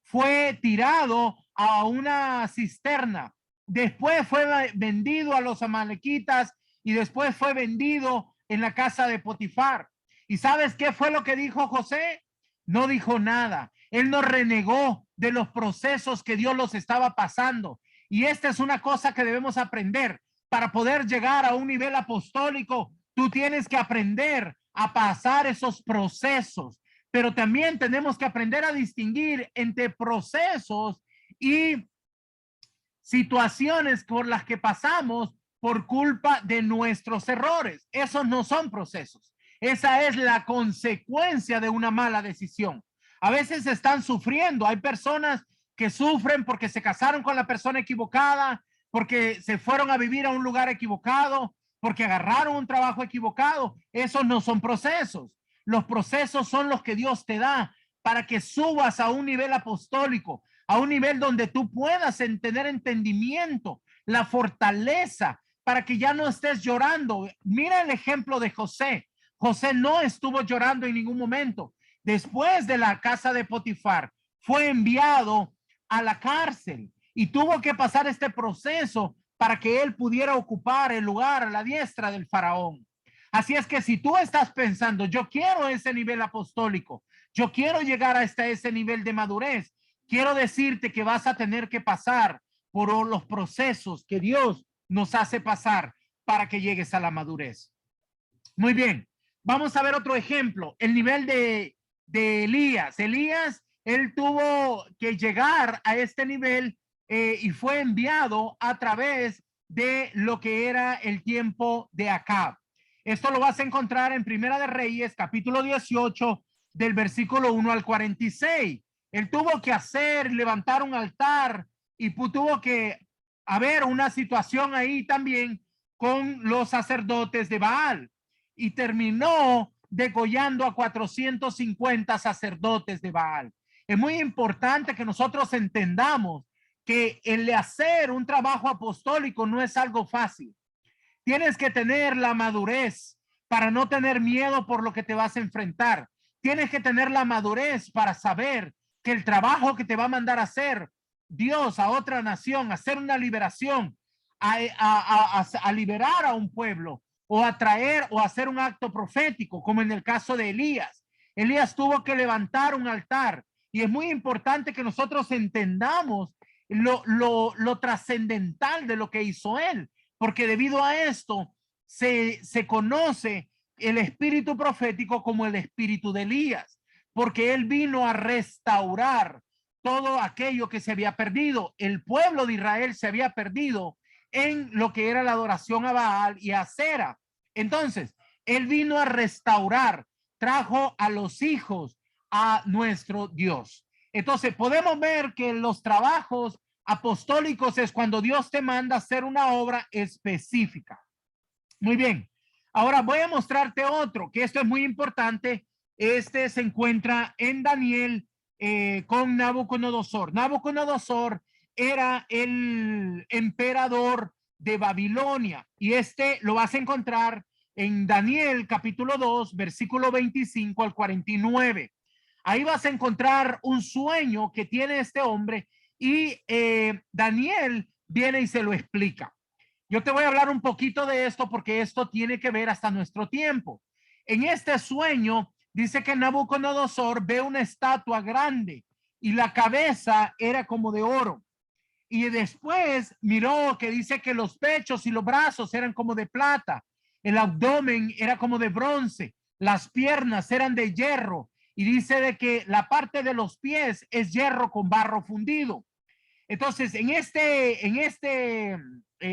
fue tirado a una cisterna, después fue vendido a los amalequitas y después fue vendido en la casa de Potifar. ¿Y sabes qué fue lo que dijo José? No dijo nada. Él no renegó de los procesos que Dios los estaba pasando. Y esta es una cosa que debemos aprender. Para poder llegar a un nivel apostólico, tú tienes que aprender a pasar esos procesos. Pero también tenemos que aprender a distinguir entre procesos y situaciones por las que pasamos por culpa de nuestros errores. Esos no son procesos. Esa es la consecuencia de una mala decisión. A veces están sufriendo. Hay personas que sufren porque se casaron con la persona equivocada, porque se fueron a vivir a un lugar equivocado, porque agarraron un trabajo equivocado. Esos no son procesos. Los procesos son los que Dios te da para que subas a un nivel apostólico, a un nivel donde tú puedas tener entendimiento, la fortaleza, para que ya no estés llorando. Mira el ejemplo de José. José no estuvo llorando en ningún momento. Después de la casa de Potifar, fue enviado a la cárcel y tuvo que pasar este proceso para que él pudiera ocupar el lugar a la diestra del faraón. Así es que si tú estás pensando, yo quiero ese nivel apostólico, yo quiero llegar hasta ese nivel de madurez, quiero decirte que vas a tener que pasar por los procesos que Dios nos hace pasar para que llegues a la madurez. Muy bien, vamos a ver otro ejemplo, el nivel de Elías. Elías, él tuvo que llegar a este nivel y fue enviado a través de lo que era el tiempo de Acab. Esto lo vas a encontrar en Primera de Reyes, capítulo 18, del versículo 1 al 46. Él tuvo que levantar un altar y tuvo que haber una situación ahí también con los sacerdotes de Baal. Y terminó degollando a 450 sacerdotes de Baal. Es muy importante que nosotros entendamos que el hacer un trabajo apostólico no es algo fácil. Tienes que tener la madurez para no tener miedo por lo que te vas a enfrentar. Tienes que tener la madurez para saber que el trabajo que te va a mandar a hacer Dios a otra nación, a hacer una liberación, a liberar a un pueblo, o a traer o hacer un acto profético, como en el caso de Elías. Elías tuvo que levantar un altar, y es muy importante que nosotros entendamos lo trascendental de lo que hizo él, porque debido a esto se conoce el espíritu profético como el espíritu de Elías, porque él vino a restaurar todo aquello que se había perdido. El pueblo de Israel se había perdido en lo que era la adoración a Baal y a Acera. Entonces, él vino a restaurar, trajo a los hijos a nuestro Dios. Entonces, podemos ver que los trabajos apostólicos es cuando Dios te manda a hacer una obra específica. Muy bien. Ahora voy a mostrarte otro, que esto es muy importante. Este se encuentra en Daniel con Nabucodonosor. Nabucodonosor era el emperador de Babilonia, y este lo vas a encontrar en Daniel capítulo 2, versículo 25 al 49. Ahí vas a encontrar un sueño que tiene este hombre, y Daniel viene y se lo explica. Yo te voy a hablar un poquito de esto porque esto tiene que ver hasta nuestro tiempo. En este sueño dice que Nabucodonosor ve una estatua grande y la cabeza era como de oro. Y después miró que dice que los pechos y los brazos eran como de plata, el abdomen era como de bronce, las piernas eran de hierro y dice de que la parte de los pies es hierro con barro fundido. Entonces, en este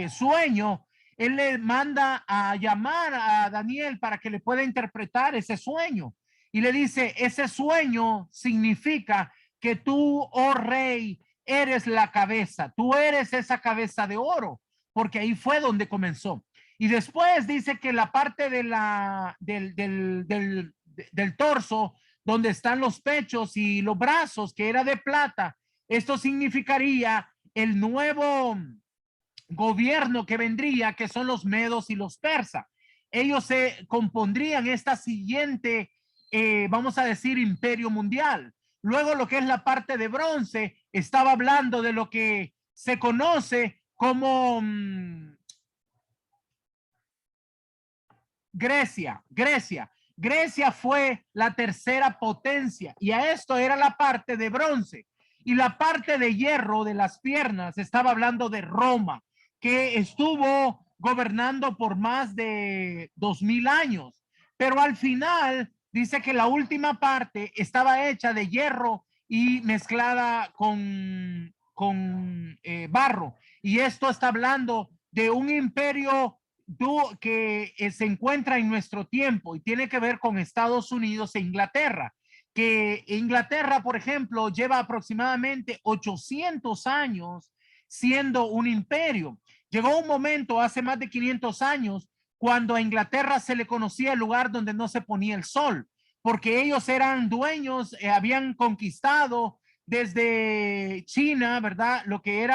sueño, él le manda a llamar a Daniel para que le pueda interpretar ese sueño. Y le dice, ese sueño significa que tú, oh rey, eres la cabeza. Tú eres esa cabeza de oro, porque ahí fue donde comenzó. Y después dice que la parte de del torso, donde están los pechos y los brazos, que era de plata, esto significaría el nuevo gobierno que vendría, que son los medos y los persas. Ellos se compondrían esta siguiente, vamos a decir, imperio mundial. Luego lo que es la parte de bronce, estaba hablando de lo que se conoce como Grecia. Grecia fue la tercera potencia y a esto era la parte de bronce. Y la parte de hierro de las piernas, estaba hablando de Roma, que estuvo gobernando por más de 2000 años. Pero al final dice que la última parte estaba hecha de hierro y mezclada con barro. Y esto está hablando de un imperio que se encuentra en nuestro tiempo y tiene que ver con Estados Unidos e Inglaterra. Que Inglaterra, por ejemplo, lleva aproximadamente 800 años siendo un imperio. Llegó un momento hace más de 500 años cuando a Inglaterra se le conocía el lugar donde no se ponía el sol, porque ellos eran dueños, habían conquistado desde China, ¿verdad? Lo que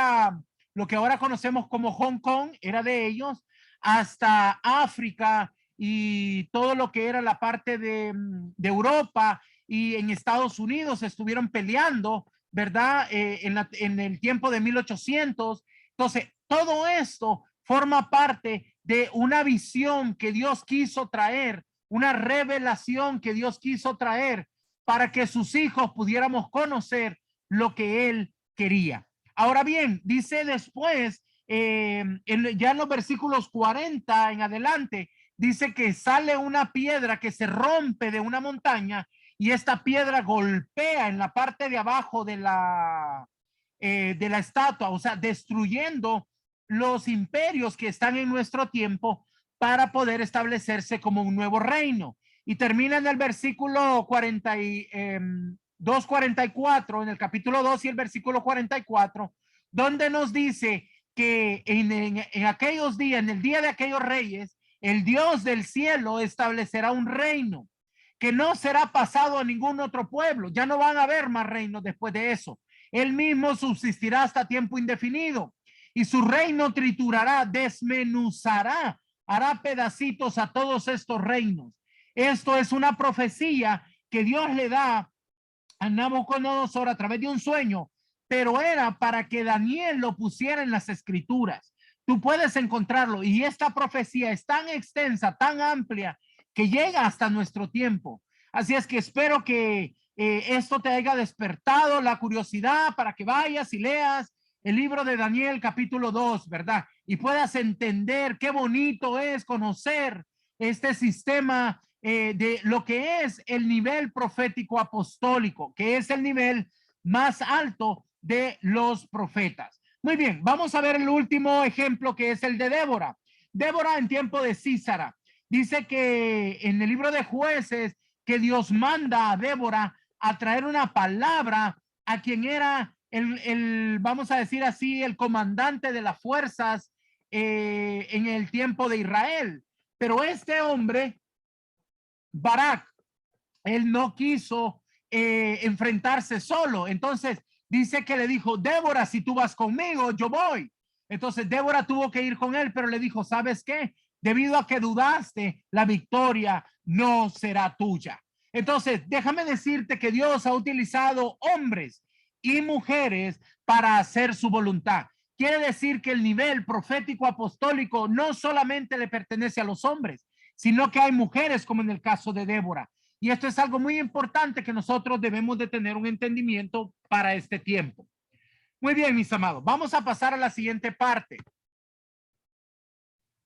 ahora conocemos como Hong Kong era de ellos, hasta África y todo lo que era la parte de Europa. Y en Estados Unidos estuvieron peleando, ¿verdad? En el tiempo de 1800. Entonces, todo esto forma parte de una visión que Dios quiso traer, una revelación que Dios quiso traer para que sus hijos pudiéramos conocer lo que Él quería. Ahora bien, dice después, ya en los versículos 40 en adelante, dice que sale una piedra que se rompe de una montaña y esta piedra golpea en la parte de abajo de la estatua, o sea, destruyendo los imperios que están en nuestro tiempo para poder establecerse como un nuevo reino. Y termina en el versículo 44, en el capítulo 2 y el versículo 44, donde nos dice que en aquellos días, en el día de aquellos reyes, el Dios del cielo establecerá un reino que no será pasado a ningún otro pueblo. Ya no van a haber más reinos después de eso. Él mismo subsistirá hasta tiempo indefinido y su reino triturará, desmenuzará, hará pedacitos a todos estos reinos. Esto es una profecía que Dios le da a Nabucodonosor a través de un sueño, pero era para que Daniel lo pusiera en las escrituras. Tú puedes encontrarlo y esta profecía es tan extensa, tan amplia, que llega hasta nuestro tiempo. Así es que espero que esto te haya despertado la curiosidad para que vayas y leas el libro de Daniel capítulo 2, ¿verdad? Y puedas entender qué bonito es conocer este sistema de lo que es el nivel profético apostólico, que es el nivel más alto de los profetas. Muy bien, vamos a ver el último ejemplo, que es el de Débora. Débora en tiempo de Císara. Dice que en el libro de Jueces que Dios manda a Débora a traer una palabra a quien era vamos a decir así, el comandante de las fuerzas en el tiempo de Israel. Pero este hombre, Barak, él no quiso enfrentarse solo. Entonces dice que le dijo, Débora, si tú vas conmigo, yo voy. Entonces Débora tuvo que ir con él, pero le dijo, ¿sabes qué? Debido a que dudaste, la victoria no será tuya. Entonces, déjame decirte que Dios ha utilizado hombres y mujeres para hacer su voluntad. Quiere decir que el nivel profético apostólico no solamente le pertenece a los hombres, sino que hay mujeres, como en el caso de Débora. Y esto es algo muy importante que nosotros debemos de tener un entendimiento para este tiempo. Muy bien, mis amados, vamos a pasar a la siguiente parte.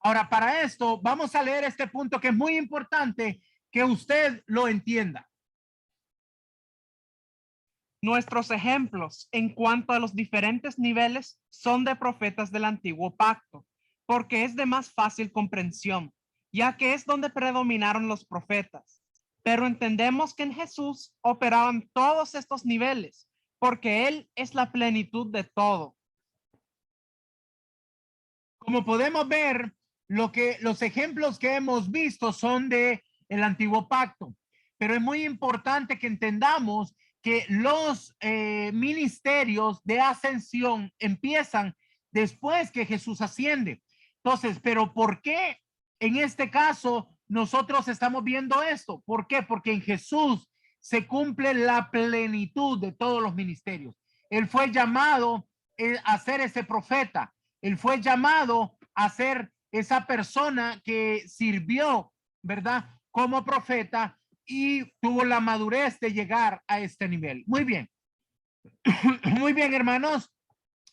Ahora, para esto, vamos a leer este punto que es muy importante que usted lo entienda. Nuestros ejemplos en cuanto a los diferentes niveles son de profetas del antiguo pacto, porque es de más fácil comprensión, ya que es donde predominaron los profetas. Pero entendemos que en Jesús operaban todos estos niveles, porque Él es la plenitud de todo. Como podemos ver, los ejemplos que hemos visto son de el antiguo pacto, pero es muy importante que entendamos que los ministerios de ascensión empiezan después que Jesús asciende. Entonces, pero ¿por qué en este caso nosotros estamos viendo esto? ¿Por qué? Porque en Jesús se cumple la plenitud de todos los ministerios. Él fue llamado a ser ese profeta. Él fue llamado a ser esa persona que sirvió, ¿verdad? Como profeta y tuvo la madurez de llegar a este nivel. Muy bien. Muy bien, hermanos.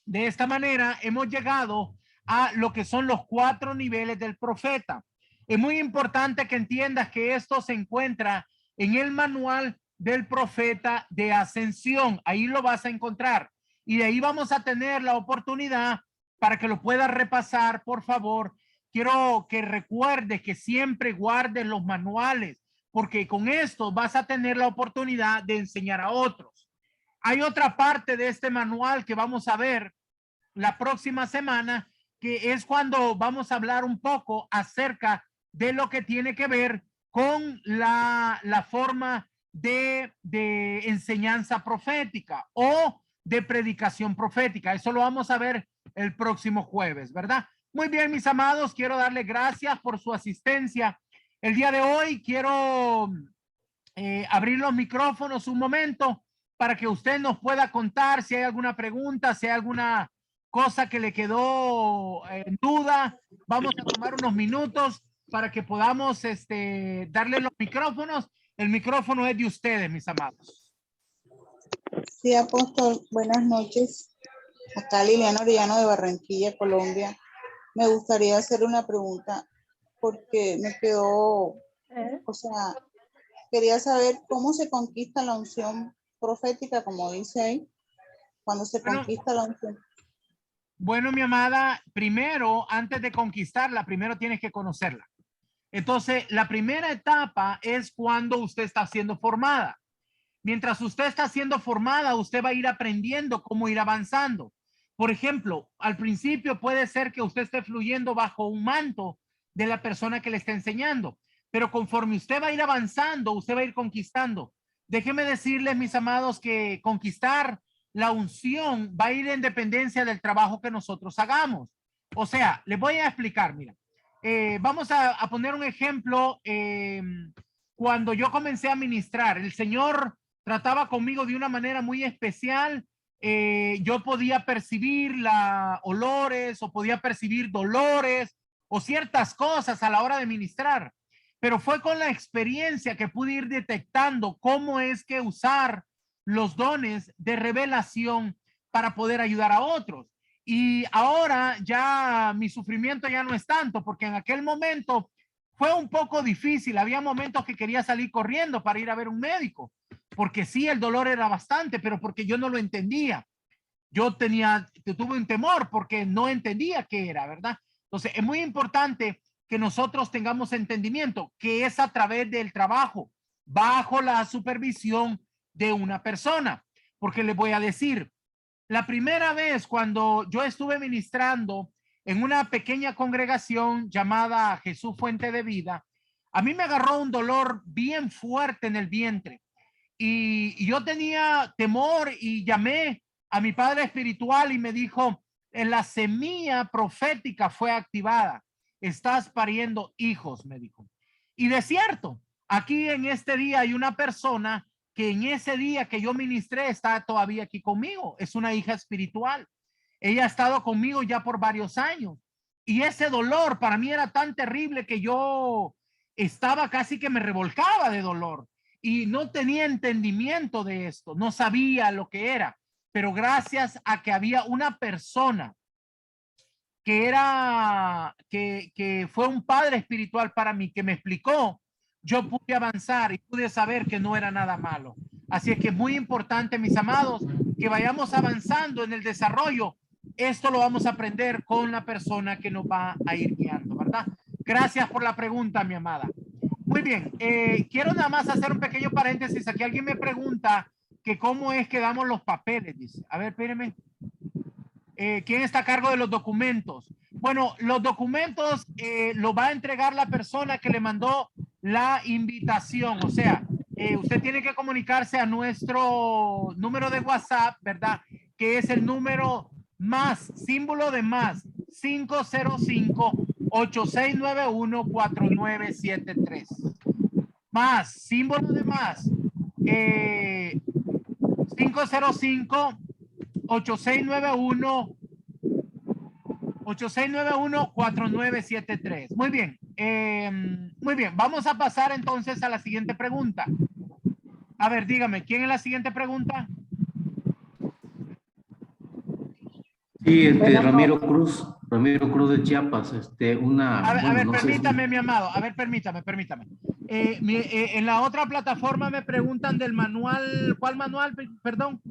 De esta manera hemos llegado a lo que son los 4 niveles del profeta. Es muy importante que entiendas que esto se encuentra en el manual del profeta de ascensión. Ahí lo vas a encontrar. Y de ahí vamos a tener la oportunidad para que lo puedas repasar, por favor. Quiero que recuerdes que siempre guardes los manuales, porque con esto vas a tener la oportunidad de enseñar a otros. Hay otra parte de este manual que vamos a ver la próxima semana, que es cuando vamos a hablar un poco acerca de lo que tiene que ver con la forma de enseñanza profética o de predicación profética. Eso lo vamos a ver el próximo jueves, ¿verdad? Muy bien, mis amados, quiero darle gracias por su asistencia. El día de hoy quiero abrir los micrófonos un momento para que usted nos pueda contar si hay alguna pregunta, si hay alguna cosa que le quedó en duda. Vamos a tomar unos minutos para que podamos darle los micrófonos. El micrófono es de ustedes, mis amados. Sí, apóstol, buenas noches. Acá Liliana Orellano de Barranquilla, Colombia. Me gustaría hacer una pregunta porque me quedó, o sea, quería saber cómo se conquista la unción profética, como dice ahí, cuando se conquista la unción. Bueno, mi amada, primero, antes de conquistarla, primero tienes que conocerla. Entonces, la primera etapa es cuando usted está siendo formada. Mientras usted está siendo formada, usted va a ir aprendiendo cómo ir avanzando. Por ejemplo, al principio puede ser que usted esté fluyendo bajo un manto de la persona que le está enseñando, pero conforme usted va a ir avanzando, usted va a ir conquistando. Déjenme decirles, mis amados, que conquistar la unción va a ir en dependencia del trabajo que nosotros hagamos. O sea, les voy a explicar, mira. Vamos a poner un ejemplo. Cuando yo comencé a ministrar, el Señor trataba conmigo de una manera muy especial. Yo podía percibir olores o podía percibir dolores o ciertas cosas a la hora de ministrar, pero fue con la experiencia que pude ir detectando cómo es que usar los dones de revelación para poder ayudar a otros. Y ahora ya mi sufrimiento ya no es tanto, porque en aquel momento fue un poco difícil. Había momentos que quería salir corriendo para ir a ver un médico, porque sí, el dolor era bastante, pero porque yo no lo entendía. Yo tuve un temor porque no entendía qué era, ¿verdad? Entonces, es muy importante que nosotros tengamos entendimiento, que es a través del trabajo, bajo la supervisión de una persona. Porque les voy a decir, la primera vez cuando yo estuve ministrando en una pequeña congregación llamada Jesús Fuente de Vida, a mí me agarró un dolor bien fuerte en el vientre. Y yo tenía temor y llamé a mi padre espiritual y me dijo, la semilla profética fue activada. Estás pariendo hijos, me dijo. Y de cierto, aquí en este día hay una persona que en ese día que yo ministré está todavía aquí conmigo. Es una hija espiritual. Ella ha estado conmigo ya por varios años. Y ese dolor para mí era tan terrible que yo estaba casi que me revolcaba de dolor y no tenía entendimiento de esto, no sabía lo que era, pero gracias a que había una persona que fue un padre espiritual para mí, que me explicó, yo pude avanzar y pude saber que no era nada malo. Así es que es muy importante, mis amados, que vayamos avanzando en el desarrollo. Esto lo vamos a aprender con la persona que nos va a ir guiando, ¿verdad? Gracias por la pregunta, mi amada. Muy bien, quiero nada más hacer un pequeño paréntesis. Aquí alguien me pregunta que cómo es que damos los papeles, dice. A ver, espérenme. ¿Quién está a cargo de los documentos? Bueno, los documentos los va a entregar la persona que le mandó la invitación. O sea, usted tiene que comunicarse a nuestro número de WhatsApp, ¿verdad? Que es el número más, símbolo de más, 505-8691-4973. Más, símbolo de más, 505-8691-4973. Muy bien. Muy bien. Vamos a pasar entonces a la siguiente pregunta. A ver, dígame, ¿quién es la siguiente pregunta? Sí, Ramiro Cruz de Chiapas, A ver, no sé si- permítame, mi amado. A ver, permítame. En la otra plataforma me preguntan del manual. ¿Cuál manual? Perdón.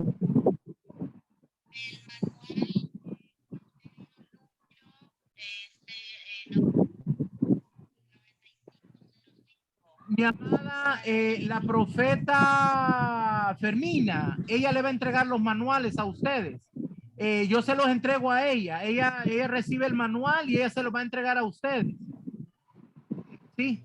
Mi amada, la profeta Fermina, ella le va a entregar los manuales a ustedes. Yo se los entrego a ella. Ella recibe el manual y ella se los va a entregar a ustedes. Sí.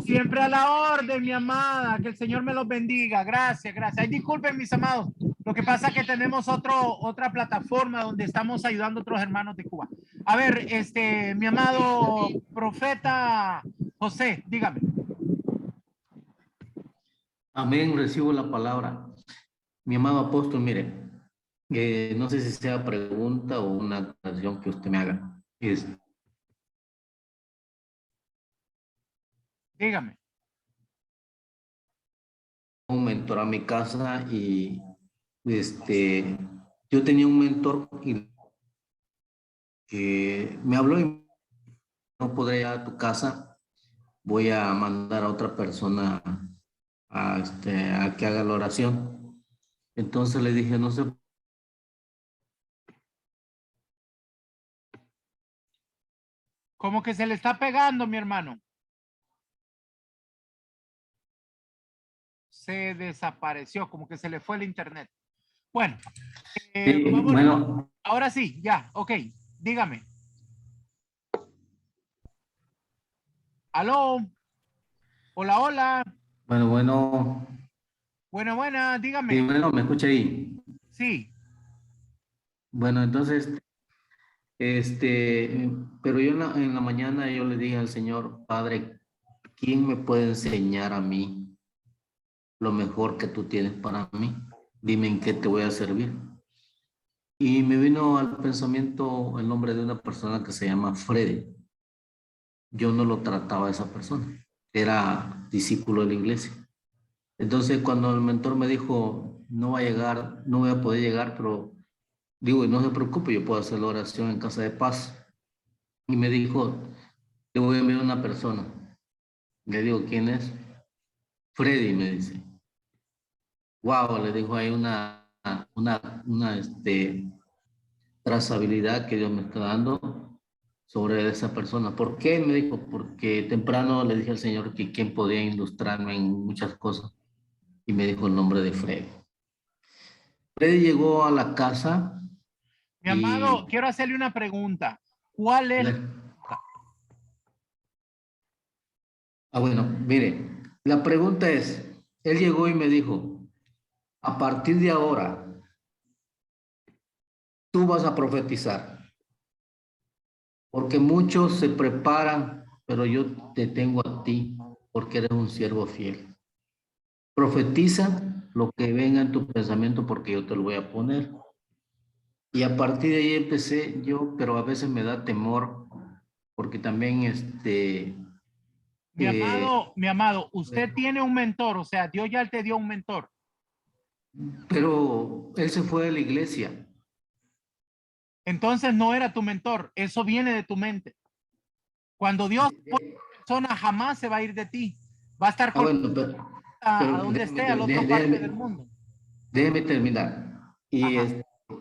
Siempre a la orden, mi amada. Que el Señor me los bendiga. Gracias. Ay, disculpen, mis amados. Lo que pasa es que tenemos otra plataforma donde estamos ayudando a otros hermanos de Cuba. A ver, mi amado profeta José, dígame. Amén, recibo la palabra. Mi amado apóstol, mire, no sé si sea pregunta o una aclaración que usted me haga. Dígame. Un mentor a mi casa y yo tenía un mentor y me habló y no podré ir a tu casa, voy a mandar a otra persona a que haga la oración. Entonces le dije, no sé. Como que se le está pegando, mi hermano. Se desapareció, como que se le fue el internet. Bueno, Bueno. Ahora sí, ya, ok, dígame. Aló. Hola. Bueno. Buena, dígame. Sí, bueno, ¿me escucha ahí? Sí. Bueno, entonces, pero yo en la mañana yo le dije al Señor, Padre, ¿quién me puede enseñar a mí lo mejor que tú tienes para mí? Dime en qué te voy a servir. Y me vino al pensamiento el nombre de una persona que se llama Freddy. Yo no lo trataba a esa persona. Era discípulo de la iglesia. Entonces, cuando el mentor me dijo, no va a llegar, no voy a poder llegar, pero digo, no se preocupe, yo puedo hacer la oración en casa de paz. Y me dijo, te voy a enviar una persona. Le digo, ¿quién es? Freddy, me dice. Wow, le dijo, hay una trazabilidad que Dios me está dando sobre esa persona. ¿Por qué? Me dijo, porque temprano le dije al Señor que quién podía ilustrarme en muchas cosas. Y me dijo el nombre de Freddy. Freddy llegó a la casa. Mi amado, quiero hacerle una pregunta. ¿Cuál es? Bueno, mire, la pregunta es, él llegó y me dijo, a partir de ahora, tú vas a profetizar. Porque muchos se preparan, pero yo te tengo a ti porque eres un siervo fiel. profetiza lo que venga en tu pensamiento porque yo te lo voy a poner. Y a partir de ahí empecé yo, pero a veces me da temor porque también Mi amado, usted tiene un mentor, o sea, Dios ya te dio un mentor. pero él se fue de la iglesia. Entonces no era tu mentor, eso viene de tu mente. Cuando Dios pone una persona, jamás se va a ir de ti. Va a estar con Bueno, a donde esté, a la otra parte del mundo. Déjeme terminar. Y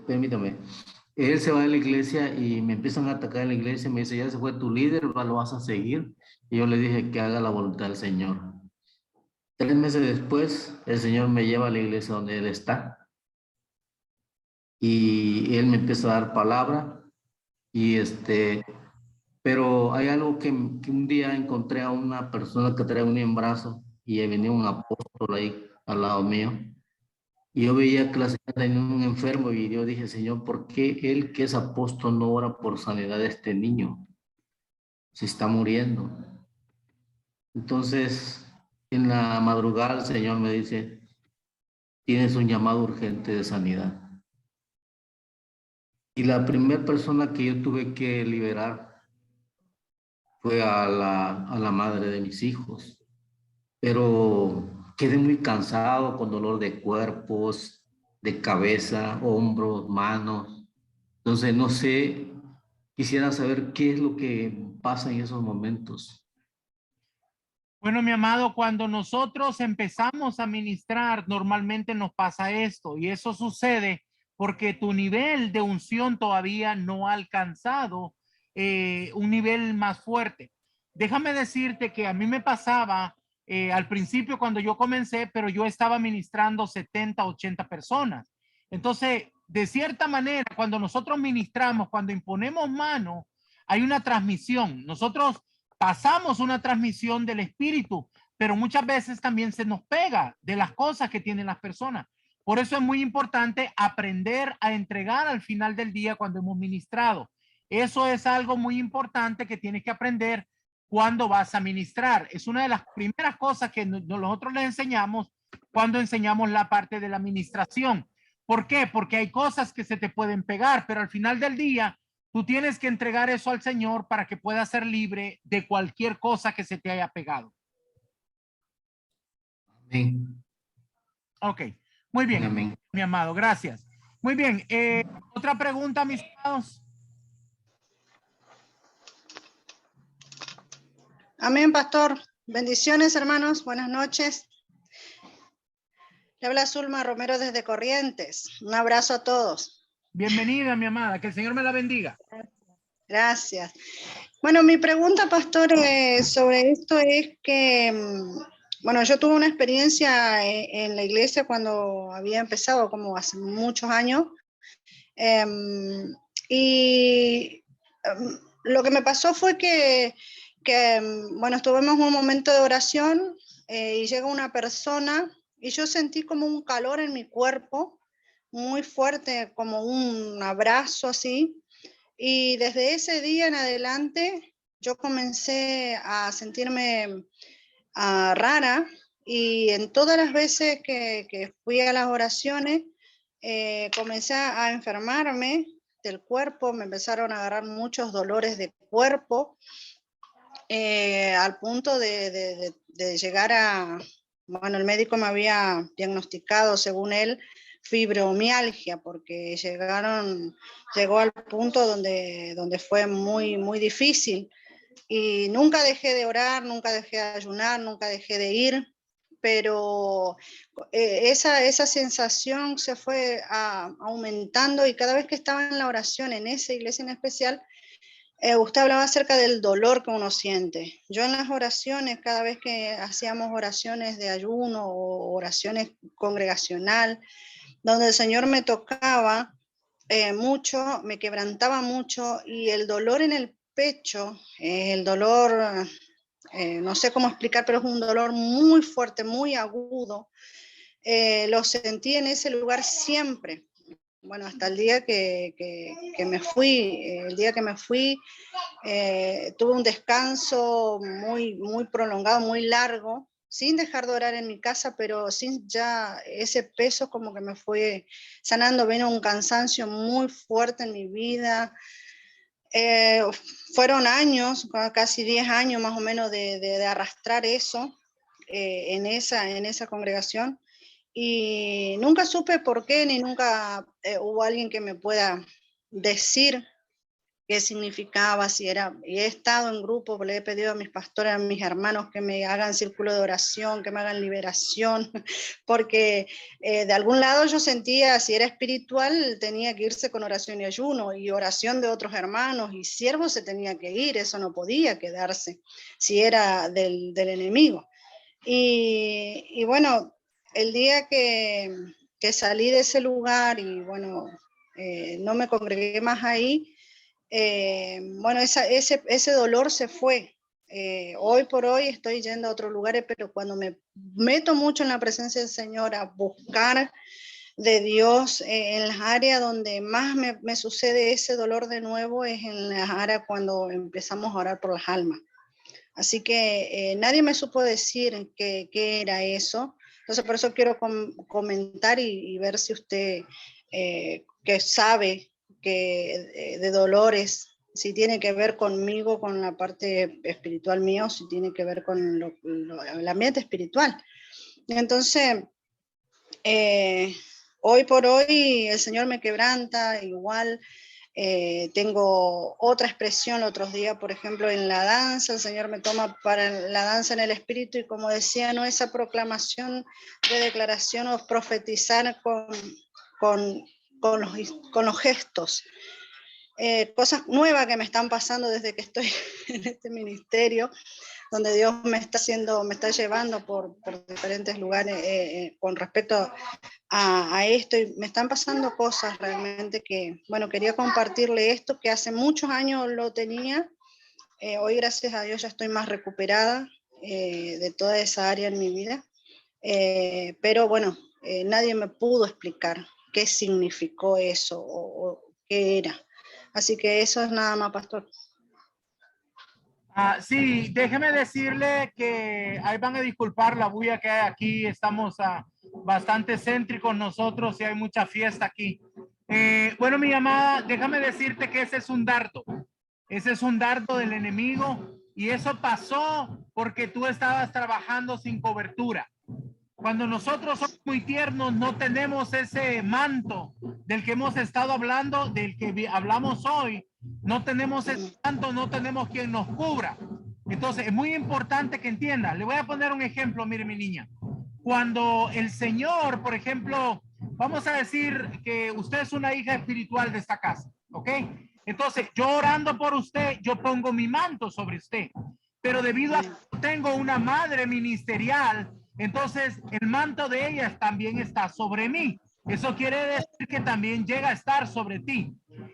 permítame. Él se va de la iglesia y me empiezan a atacar en la iglesia. Me dice, ya se fue tu líder, lo vas a seguir. Y yo le dije que haga la voluntad del Señor. 3 meses después, el Señor me lleva a la iglesia donde él está. Y él me empieza a dar palabra. Y pero hay algo que un día encontré a una persona que traía un brazo y venía un apóstol ahí al lado mío. Y yo veía que la señora tenía un enfermo y yo dije, Señor, ¿por qué él que es apóstol no ora por sanidad de este niño? Se está muriendo. Entonces, en la madrugada el Señor me dice, tienes un llamado urgente de sanidad. Y la primera persona que yo tuve que liberar fue a la madre de mis hijos. Pero quedé muy cansado, con dolor de cuerpos, de cabeza, hombros, manos. Entonces, no sé, quisiera saber qué es lo que pasa en esos momentos. Bueno, mi amado, cuando nosotros empezamos a ministrar, normalmente nos pasa esto, y eso sucede porque tu nivel de unción todavía no ha alcanzado un nivel más fuerte. Déjame decirte que a mí me pasaba al principio cuando yo comencé, pero yo estaba ministrando 70, 80 personas. Entonces, de cierta manera, cuando nosotros ministramos, cuando imponemos mano, hay una transmisión. Nosotros pasamos una transmisión del espíritu, pero muchas veces también se nos pega de las cosas que tienen las personas. Por eso es muy importante aprender a entregar al final del día cuando hemos ministrado. Eso es algo muy importante que tienes que aprender cuando vas a ministrar. Es una de las primeras cosas que nosotros les enseñamos cuando enseñamos la parte de la administración. ¿Por qué? Porque hay cosas que se te pueden pegar, pero al final del día tú tienes que entregar eso al Señor para que puedas ser libre de cualquier cosa que se te haya pegado. Amén. Ok, muy bien, Amén. mi amado, gracias. Muy bien, otra pregunta, mis amados. Amén, pastor. Bendiciones, hermanos. Buenas noches. Le habla Zulma Romero desde Corrientes. Un abrazo a todos. Bienvenida, mi amada. Que el Señor me la bendiga. Gracias. Bueno, mi pregunta, pastor, sobre esto es que, bueno, yo tuve una experiencia en la iglesia cuando había empezado, como hace muchos años, y lo que me pasó fue que bueno, estuvimos en un momento de oración y llega una persona y yo sentí como un calor en mi cuerpo, muy fuerte, como un abrazo así. Y desde ese día en adelante yo comencé a sentirme rara y en todas las veces que fui a las oraciones comencé a enfermarme del cuerpo, me empezaron a agarrar muchos dolores de cuerpo al punto de llegar a, bueno, el médico me había diagnosticado según él fibromialgia, porque llegó al punto donde fue muy, muy difícil. Y nunca dejé de orar, nunca dejé de ayunar, nunca dejé de ir, pero esa sensación se fue aumentando y cada vez que estaba en la oración, en esa iglesia en especial, usted hablaba acerca del dolor que uno siente. Yo en las oraciones, cada vez que hacíamos oraciones de ayuno o oraciones congregacional, donde el Señor me tocaba mucho, me quebrantaba mucho y el dolor en el pecho, el dolor, no sé cómo explicar, pero es un dolor muy fuerte, muy agudo, lo sentí en ese lugar siempre. Bueno, hasta el día que me fui, tuve un descanso muy, muy prolongado, muy largo, sin dejar de orar en mi casa, pero sin ya ese peso como que me fue sanando. Vino un cansancio muy fuerte en mi vida. Fueron años, casi 10 años más o menos de arrastrar eso en esa congregación. Y nunca supe por qué, ni nunca hubo alguien que me pueda decir qué significaba, si era, y he estado en grupo, le he pedido a mis pastores, a mis hermanos que me hagan círculo de oración, que me hagan liberación, porque de algún lado yo sentía, si era espiritual, tenía que irse con oración y ayuno, y oración de otros hermanos, y siervo se tenía que ir, eso no podía quedarse, si era del enemigo. Y bueno, el día que salí de ese lugar, y bueno, no me congregué más ahí, bueno, ese dolor se fue. Hoy por hoy estoy yendo a otros lugares, pero cuando me meto mucho en la presencia del Señor a buscar de Dios en las áreas donde más me sucede ese dolor de nuevo es en las áreas cuando empezamos a orar por las almas. Así que nadie me supo decir qué era eso. Entonces por eso quiero comentar y ver si usted que sabe que de dolores, si tiene que ver conmigo, con la parte espiritual mía, o si tiene que ver con el ambiente espiritual. Entonces, hoy por hoy el Señor me quebranta, igual tengo otra expresión otros días, por ejemplo, en la danza, el Señor me toma para la danza en el espíritu, y como decía, no esa proclamación de declaración o profetizar con los gestos. Cosas nuevas que me están pasando desde que estoy en este ministerio, donde Dios me está llevando por diferentes lugares con respecto a esto, y me están pasando cosas realmente que, bueno, quería compartirle esto, que hace muchos años lo tenía. Hoy, gracias a Dios, ya estoy más recuperada de toda esa área en mi vida, pero bueno, nadie me pudo explicar qué significó eso o qué era. Así que eso es nada más, pastor. Sí, déjeme decirle que ahí van a disculpar la bulla que hay aquí. Estamos bastante céntricos nosotros y hay mucha fiesta aquí. Bueno, mi amada, déjame decirte que ese es un dardo. Ese es un dardo del enemigo, y eso pasó porque tú estabas trabajando sin cobertura. Cuando nosotros somos muy tiernos, no tenemos ese manto del que hemos estado hablando, del que hablamos hoy. No tenemos ese manto, no tenemos quien nos cubra. Entonces, es muy importante que entienda. Le voy a poner un ejemplo, mire, mi niña. Cuando el Señor, por ejemplo, vamos a decir que usted es una hija espiritual de esta casa, ¿ok? Entonces, yo orando por usted, yo pongo mi manto sobre usted. Pero debido a que tengo una madre ministerial, entonces el manto de ella también está sobre mí. Eso quiere decir que también llega a estar sobre ti.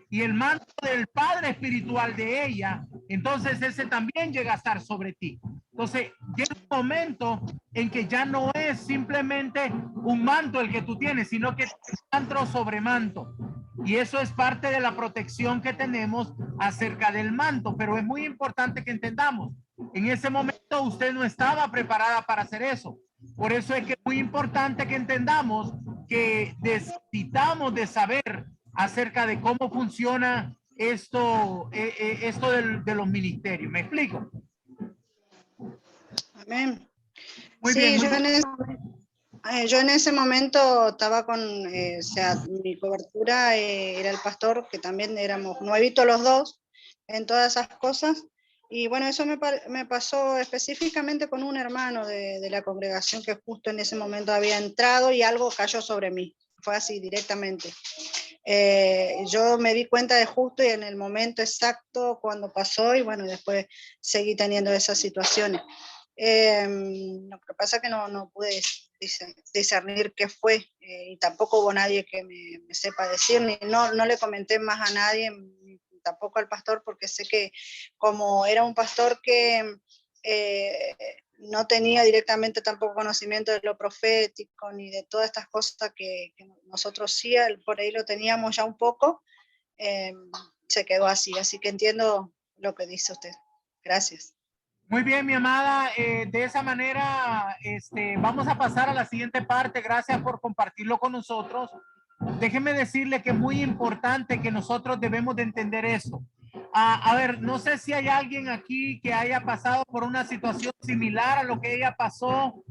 Y el manto del padre espiritual de ella, entonces ese también llega a estar sobre ti. Entonces llega un momento en que ya no es simplemente un manto el que tú tienes, sino que es manto sobre manto. Y eso es parte de la protección que tenemos acerca del manto. Pero es muy importante que entendamos, en ese momento usted no estaba preparada para hacer eso. Por eso es que es muy importante que entendamos que necesitamos de saber acerca de cómo funciona esto de los ministerios. ¿Me explico? Amén. Muy sí, bien. Yo en ese momento estaba con, o sea, mi cobertura era el pastor, que también éramos nuevitos los dos en todas esas cosas. Y bueno, eso me pasó específicamente con un hermano de la congregación que justo en ese momento había entrado y algo cayó sobre mí. Fue así directamente. Yo me di cuenta de justo y en el momento exacto cuando pasó, y bueno, después seguí teniendo esas situaciones. Lo que pasa es que no pude discernir qué fue, y tampoco hubo nadie que me sepa decir, ni no le comenté más a nadie, tampoco al pastor, porque sé que como era un pastor que no tenía directamente tampoco conocimiento de lo profético ni de todas estas cosas que nosotros sí, por ahí lo teníamos ya un poco, se quedó así que entiendo lo que dice usted. Gracias. Muy bien, mi amada. De esa manera, vamos a pasar a la siguiente parte. Gracias por compartirlo con nosotros. Déjeme decirle que es muy importante que nosotros debemos de entender esto. A ver, no sé si hay alguien aquí que haya pasado por una situación similar a lo que ella pasó,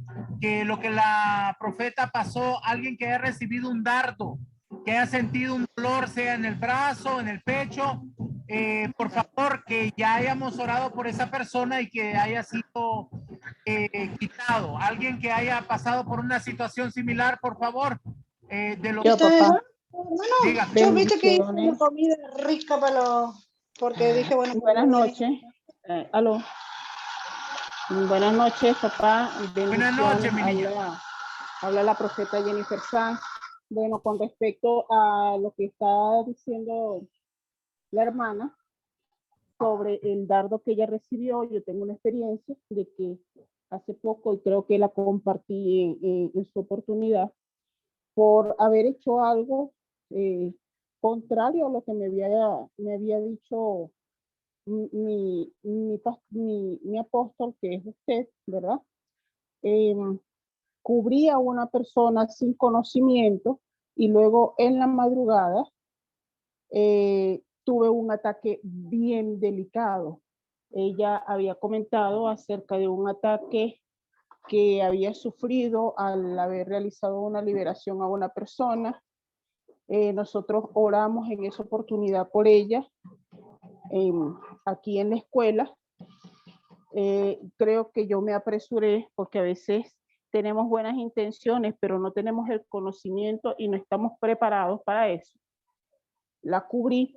que lo que la profeta pasó, alguien que haya recibido un dardo, que haya sentido un dolor, sea en el brazo, en el pecho. Por favor, que ya hayamos orado por esa persona y que haya sido quitado. Alguien que haya pasado por una situación similar, por favor. De lo Yo, papá. Dígame. Yo viste que hice una comida rica para los, porque dije, bueno. Buenas noches. Aló. Buenas noches, papá. Buenas noches, mi niña. Habla la profeta Jennifer Sanz. Bueno, con respecto a lo que está diciendo la hermana sobre el dardo que ella recibió, yo tengo una experiencia de que hace poco, y creo que la compartí en su oportunidad, por haber hecho algo contrario a lo que me había dicho mi apóstol, que es usted, ¿verdad? Cubrí a una persona sin conocimiento y luego en la madrugada tuve un ataque bien delicado. Ella había comentado acerca de un ataque que había sufrido al haber realizado una liberación a una persona. Nosotros oramos en esa oportunidad por ella, aquí en la escuela. Creo que yo me apresuré porque a veces tenemos buenas intenciones, pero no tenemos el conocimiento y no estamos preparados para eso. La cubrí,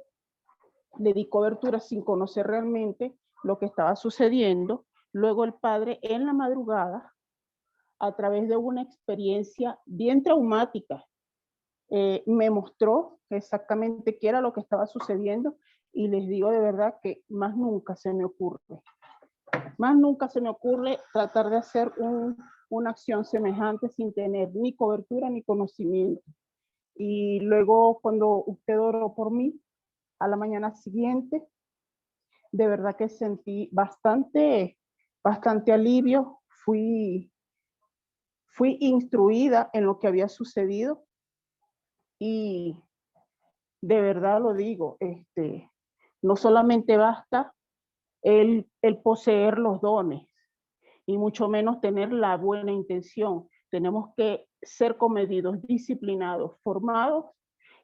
le di cobertura sin conocer realmente lo que estaba sucediendo. Luego el padre en la madrugada, a través de una experiencia bien traumática, me mostró exactamente qué era lo que estaba sucediendo y les digo de verdad que más nunca se me ocurre tratar de hacer una acción semejante sin tener ni cobertura ni conocimiento. Y luego cuando usted oró por mí, a la mañana siguiente, de verdad que sentí bastante alivio. Fui instruida en lo que había sucedido y de verdad lo digo, no solamente basta el poseer los dones y mucho menos tener la buena intención. Tenemos que ser comedidos, disciplinados, formados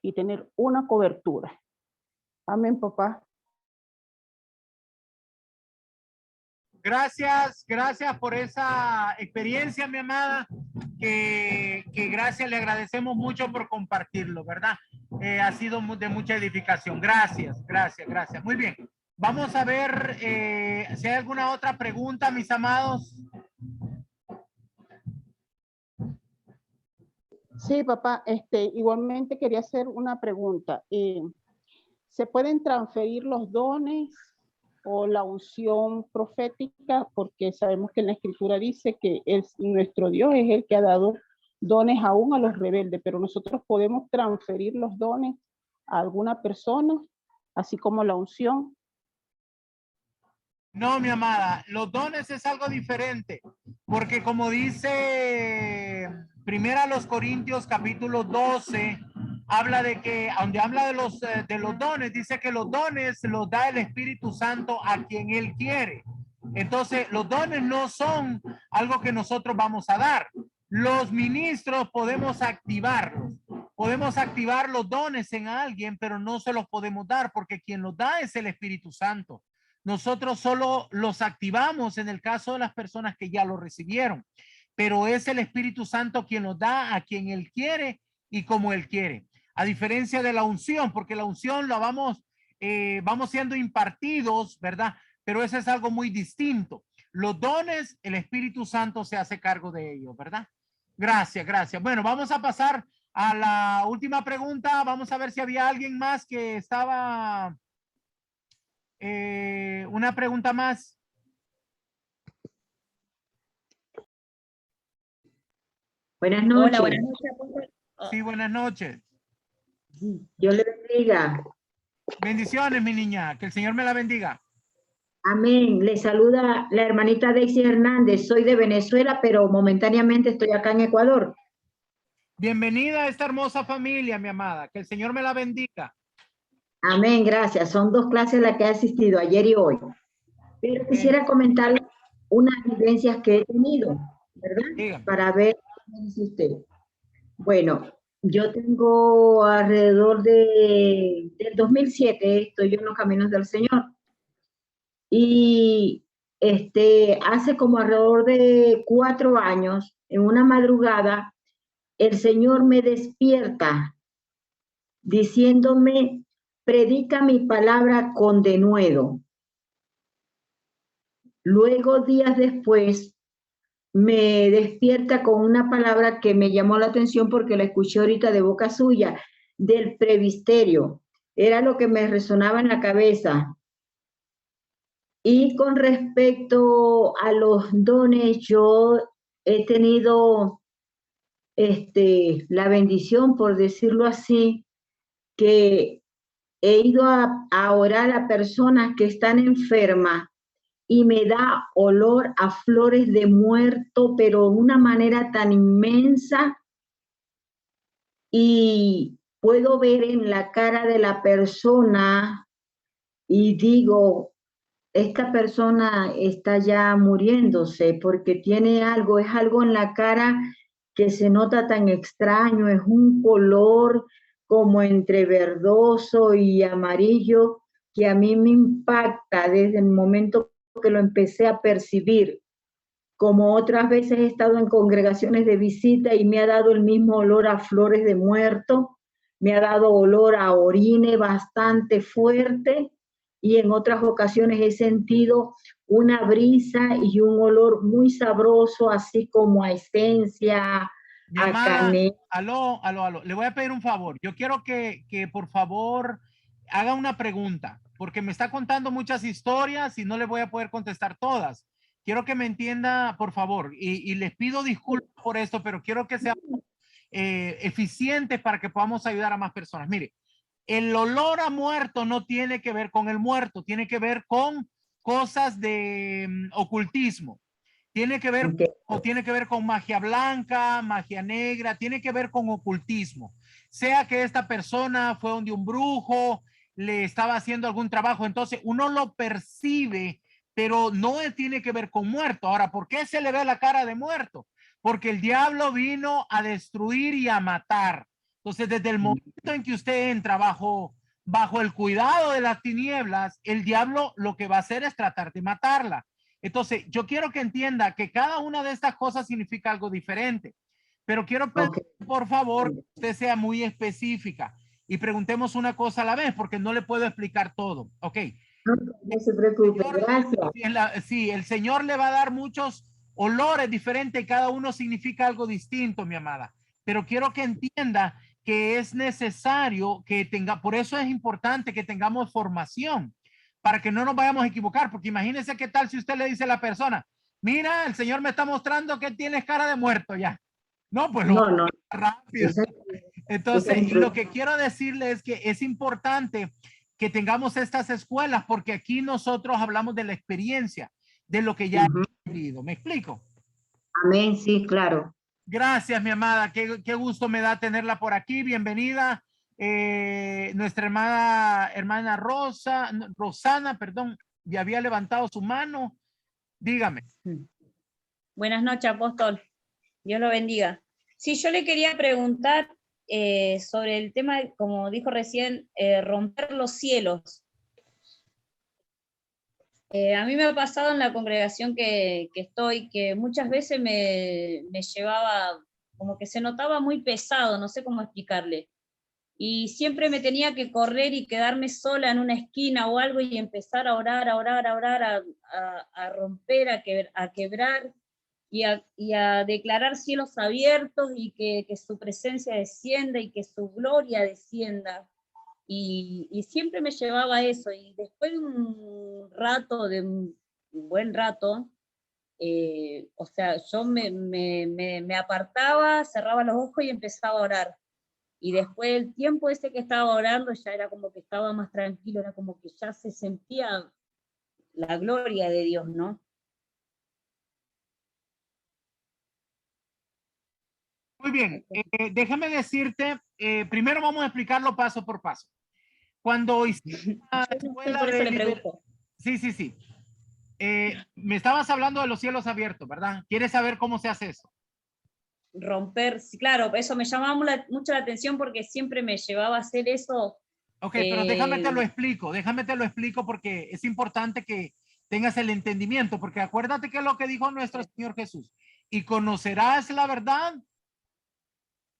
y tener una cobertura. Amén, papá. Gracias por esa experiencia, mi amada, que gracias, le agradecemos mucho por compartirlo, ¿verdad? Ha sido de mucha edificación. Gracias. Muy bien. Vamos a ver si hay alguna otra pregunta, mis amados. Sí, papá, igualmente quería hacer una pregunta. ¿Se pueden transferir los dones o la unción profética? Porque sabemos que en la escritura dice que nuestro Dios es el que ha dado dones aún a los rebeldes, pero nosotros podemos transferir los dones a alguna persona, así como la unción. No, mi amada, los dones es algo diferente, porque como dice Primera a los Corintios capítulo 12, habla de que, donde habla de los dones, dice que los dones los da el Espíritu Santo a quien Él quiere. Entonces, los dones no son algo que nosotros vamos a dar. Los ministros podemos activarlos. Podemos activar los dones en alguien, pero no se los podemos dar porque quien los da es el Espíritu Santo. Nosotros solo los activamos en el caso de las personas que ya lo recibieron, pero es el Espíritu Santo quien los da a quien Él quiere y como Él quiere. A diferencia de la unción, porque la unción la vamos siendo impartidos, ¿verdad? Pero eso es algo muy distinto. Los dones, el Espíritu Santo se hace cargo de ellos, ¿verdad? Gracias. Bueno, vamos a pasar a la última pregunta. Vamos a ver si había alguien más que estaba... una pregunta más. Buenas noches. Hola, buenas noches. Sí, buenas noches. Dios le bendiga. Bendiciones, mi niña. Que el Señor me la bendiga. Amén. Le saluda la hermanita Daisy Hernández. Soy de Venezuela, pero momentáneamente estoy acá en Ecuador. Bienvenida a esta hermosa familia, mi amada. Que el Señor me la bendiga. Amén, gracias. Son 2 clases las que he asistido, ayer y hoy. Pero quisiera comentar unas vivencias que he tenido, ¿verdad? Dígame. Para ver qué dice usted. Bueno, yo tengo alrededor del 2007, estoy yo en los caminos del Señor. Y hace como alrededor de 4 años, en una madrugada, el Señor me despierta diciéndome, predica mi palabra con denuedo. Luego, días después, me despierta con una palabra que me llamó la atención porque la escuché ahorita de boca suya, del presbiterio. Era lo que me resonaba en la cabeza. Y con respecto a los dones, yo he tenido la bendición, por decirlo así, que he ido a orar a personas que están enfermas y me da olor a flores de muerto, pero de una manera tan inmensa, y puedo ver en la cara de la persona y digo, esta persona está ya muriéndose porque tiene algo, es algo en la cara que se nota tan extraño, es un color como entre verdoso y amarillo que a mí me impacta desde el momento que lo empecé a percibir. Como otras veces he estado en congregaciones de visita y me ha dado el mismo olor a flores de muerto, me ha dado olor a orine bastante fuerte, y en otras ocasiones he sentido una brisa y un olor muy sabroso, así como a esencia, Mi a amada, canela. aló. Le voy a pedir un favor. Yo quiero que por favor haga una pregunta, porque me está contando muchas historias y no le voy a poder contestar todas. Quiero que me entienda, por favor, y les pido disculpas por esto, pero quiero que sea eficientes para que podamos ayudar a más personas. Mire, el olor a muerto no tiene que ver con el muerto, tiene que ver con cosas de ocultismo. Tiene que ver o tiene que ver con magia blanca, magia negra, tiene que ver con ocultismo. Sea que esta persona fue donde un brujo le estaba haciendo algún trabajo, entonces uno lo percibe, pero no tiene que ver con muerto. Ahora, ¿por qué se le ve la cara de muerto? Porque el diablo vino a destruir y a matar. Entonces, desde el momento en que usted entra bajo el cuidado de las tinieblas, el diablo lo que va a hacer es tratar de matarla. Entonces, yo quiero que entienda que cada una de estas cosas significa algo diferente, pero quiero pedir, por favor, que usted sea muy específica y preguntemos una cosa a la vez, porque no le puedo explicar todo. Ok. No se preocupe, gracias. Sí, el Señor le va a dar muchos olores diferentes y cada uno significa algo distinto, mi amada. Pero quiero que entienda que es necesario que tenga, por eso es importante que tengamos formación, para que no nos vayamos a equivocar, porque imagínense qué tal si usted le dice a la persona, mira, el Señor me está mostrando que tienes cara de muerto ya. No, pues no. Rápido. Entonces, lo que quiero decirle es que es importante que tengamos estas escuelas, porque aquí nosotros hablamos de la experiencia, de lo que ya hemos vivido. ¿Me explico? Amén, sí, claro. Gracias, mi amada. Qué gusto me da tenerla por aquí. Bienvenida. Nuestra hermana Rosana, perdón, ya había levantado su mano. Dígame. Buenas noches, apóstol. Dios lo bendiga. Sí, yo le quería preguntar sobre el tema, como dijo recién, romper los cielos. A mí me ha pasado en la congregación que estoy, que muchas veces me llevaba, como que se notaba muy pesado, no sé cómo explicarle. Y siempre me tenía que correr y quedarme sola en una esquina o algo y empezar a orar, a romper, a quebrar y a declarar cielos abiertos y que su presencia descienda y que su gloria descienda. Y siempre me llevaba a eso. Y después de un rato, de un buen rato, o sea, yo me apartaba, cerraba los ojos y empezaba a orar. Y después el tiempo ese que estaba orando ya era como que estaba más tranquilo, era como que ya se sentía la gloria de Dios, ¿no? Muy bien, déjame decirte, primero vamos a explicarlo paso por paso. Cuando hiciste la escuela Por eso le de pregunto. Sí. Me estabas hablando de los cielos abiertos, ¿verdad? ¿Quieres saber cómo se hace eso? Romper, sí, claro, eso me llamaba mucho la atención porque siempre me llevaba a hacer eso. Ok, pero déjame te lo explico porque es importante que tengas el entendimiento, porque acuérdate que es lo que dijo nuestro Señor Jesús, y conocerás la verdad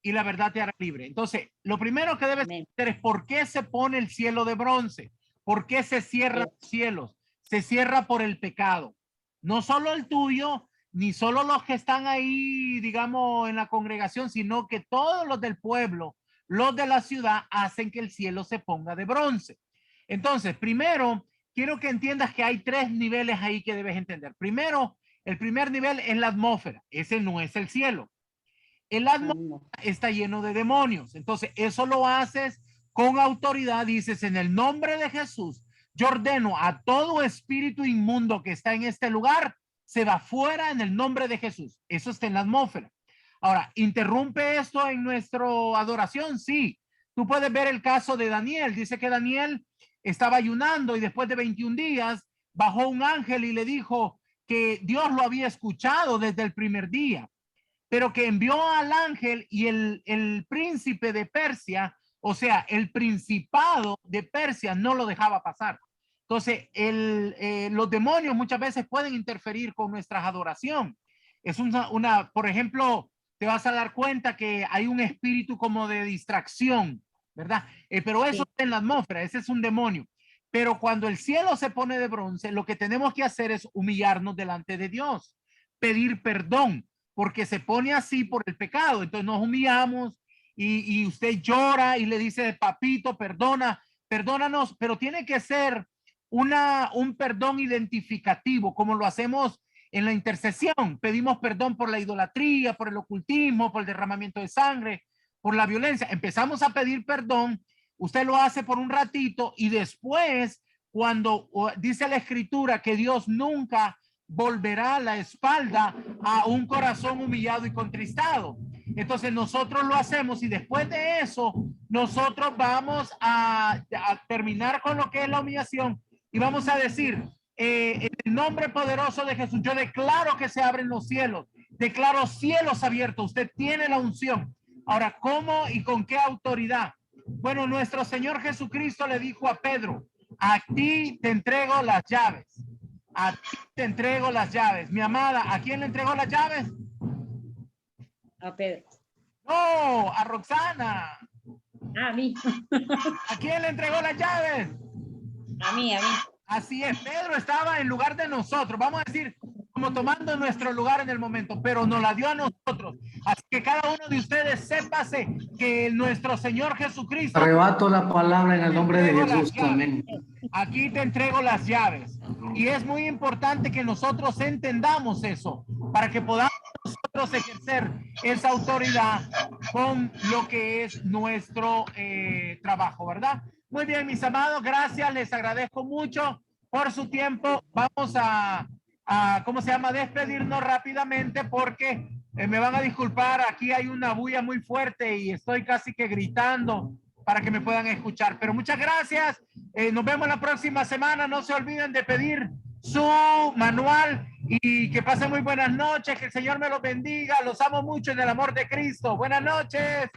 y la verdad te hará libre. Entonces, lo primero que debes hacer es por qué se pone el cielo de bronce, por qué se cierran los cielos. Se cierra por el pecado, no solo el tuyo, ni solo los que están ahí, digamos, en la congregación, sino que todos los del pueblo, los de la ciudad, hacen que el cielo se ponga de bronce. Entonces, primero, quiero que entiendas que hay tres niveles ahí que debes entender. Primero, el primer nivel es la atmósfera, ese no es el cielo. El atmósfera está lleno de demonios, entonces eso lo haces con autoridad, dices en el nombre de Jesús. Yo ordeno a todo espíritu inmundo que está en este lugar, se va fuera en el nombre de Jesús. Eso está en la atmósfera. Ahora, ¿interrumpe esto en nuestra adoración? Sí. Tú puedes ver el caso de Daniel. Dice que Daniel estaba ayunando y después de 21 días bajó un ángel y le dijo que Dios lo había escuchado desde el primer día, pero que envió al ángel y el príncipe de Persia, o sea, el principado de Persia no lo dejaba pasar. Entonces, los demonios muchas veces pueden interferir con nuestra adoración. Es por ejemplo, te vas a dar cuenta que hay un espíritu como de distracción, ¿verdad? Pero eso está en la atmósfera, ese es un demonio. Pero cuando el cielo se pone de bronce, lo que tenemos que hacer es humillarnos delante de Dios, pedir perdón, porque se pone así por el pecado. Entonces nos humillamos y usted llora y le dice, papito, perdónanos, pero tiene que ser un perdón identificativo, como lo hacemos en la intercesión. Pedimos perdón por la idolatría, por el ocultismo, por el derramamiento de sangre, por la violencia. Empezamos a pedir perdón, usted lo hace por un ratito y después, cuando dice la escritura que Dios nunca volverá la espalda a un corazón humillado y contristado. Entonces nosotros lo hacemos y después de eso nosotros vamos a terminar con lo que es la humillación y vamos a decir, en el nombre poderoso de Jesús, yo declaro que se abren los cielos, declaro cielos abiertos, usted tiene la unción. Ahora, ¿cómo y con qué autoridad? Bueno, nuestro Señor Jesucristo le dijo a Pedro, a ti te entrego las llaves. A ti te entrego las llaves. Mi amada, ¿a quién le entregó las llaves? A Pedro. No, a Roxana. A mí. ¿A quién le entregó las llaves? A mí. Así es, Pedro estaba en lugar de nosotros, vamos a decir, como tomando nuestro lugar en el momento, pero nos la dio a nosotros. Así que cada uno de ustedes sépase que nuestro Señor Jesucristo... Arrebato la palabra en el nombre de Jesús. Amén. Aquí te entrego las llaves. Y es muy importante que nosotros entendamos eso, para que podamos nosotros ejercer esa autoridad con lo que es nuestro trabajo, ¿verdad? Muy bien, mis amados, gracias, les agradezco mucho por su tiempo. Vamos a ¿cómo se llama? Despedirnos rápidamente porque me van a disculpar, aquí hay una bulla muy fuerte y estoy casi que gritando para que me puedan escuchar. Pero muchas gracias, nos vemos la próxima semana, no se olviden de pedir su manual y que pasen muy buenas noches, que el Señor me los bendiga, los amo mucho en el amor de Cristo. Buenas noches.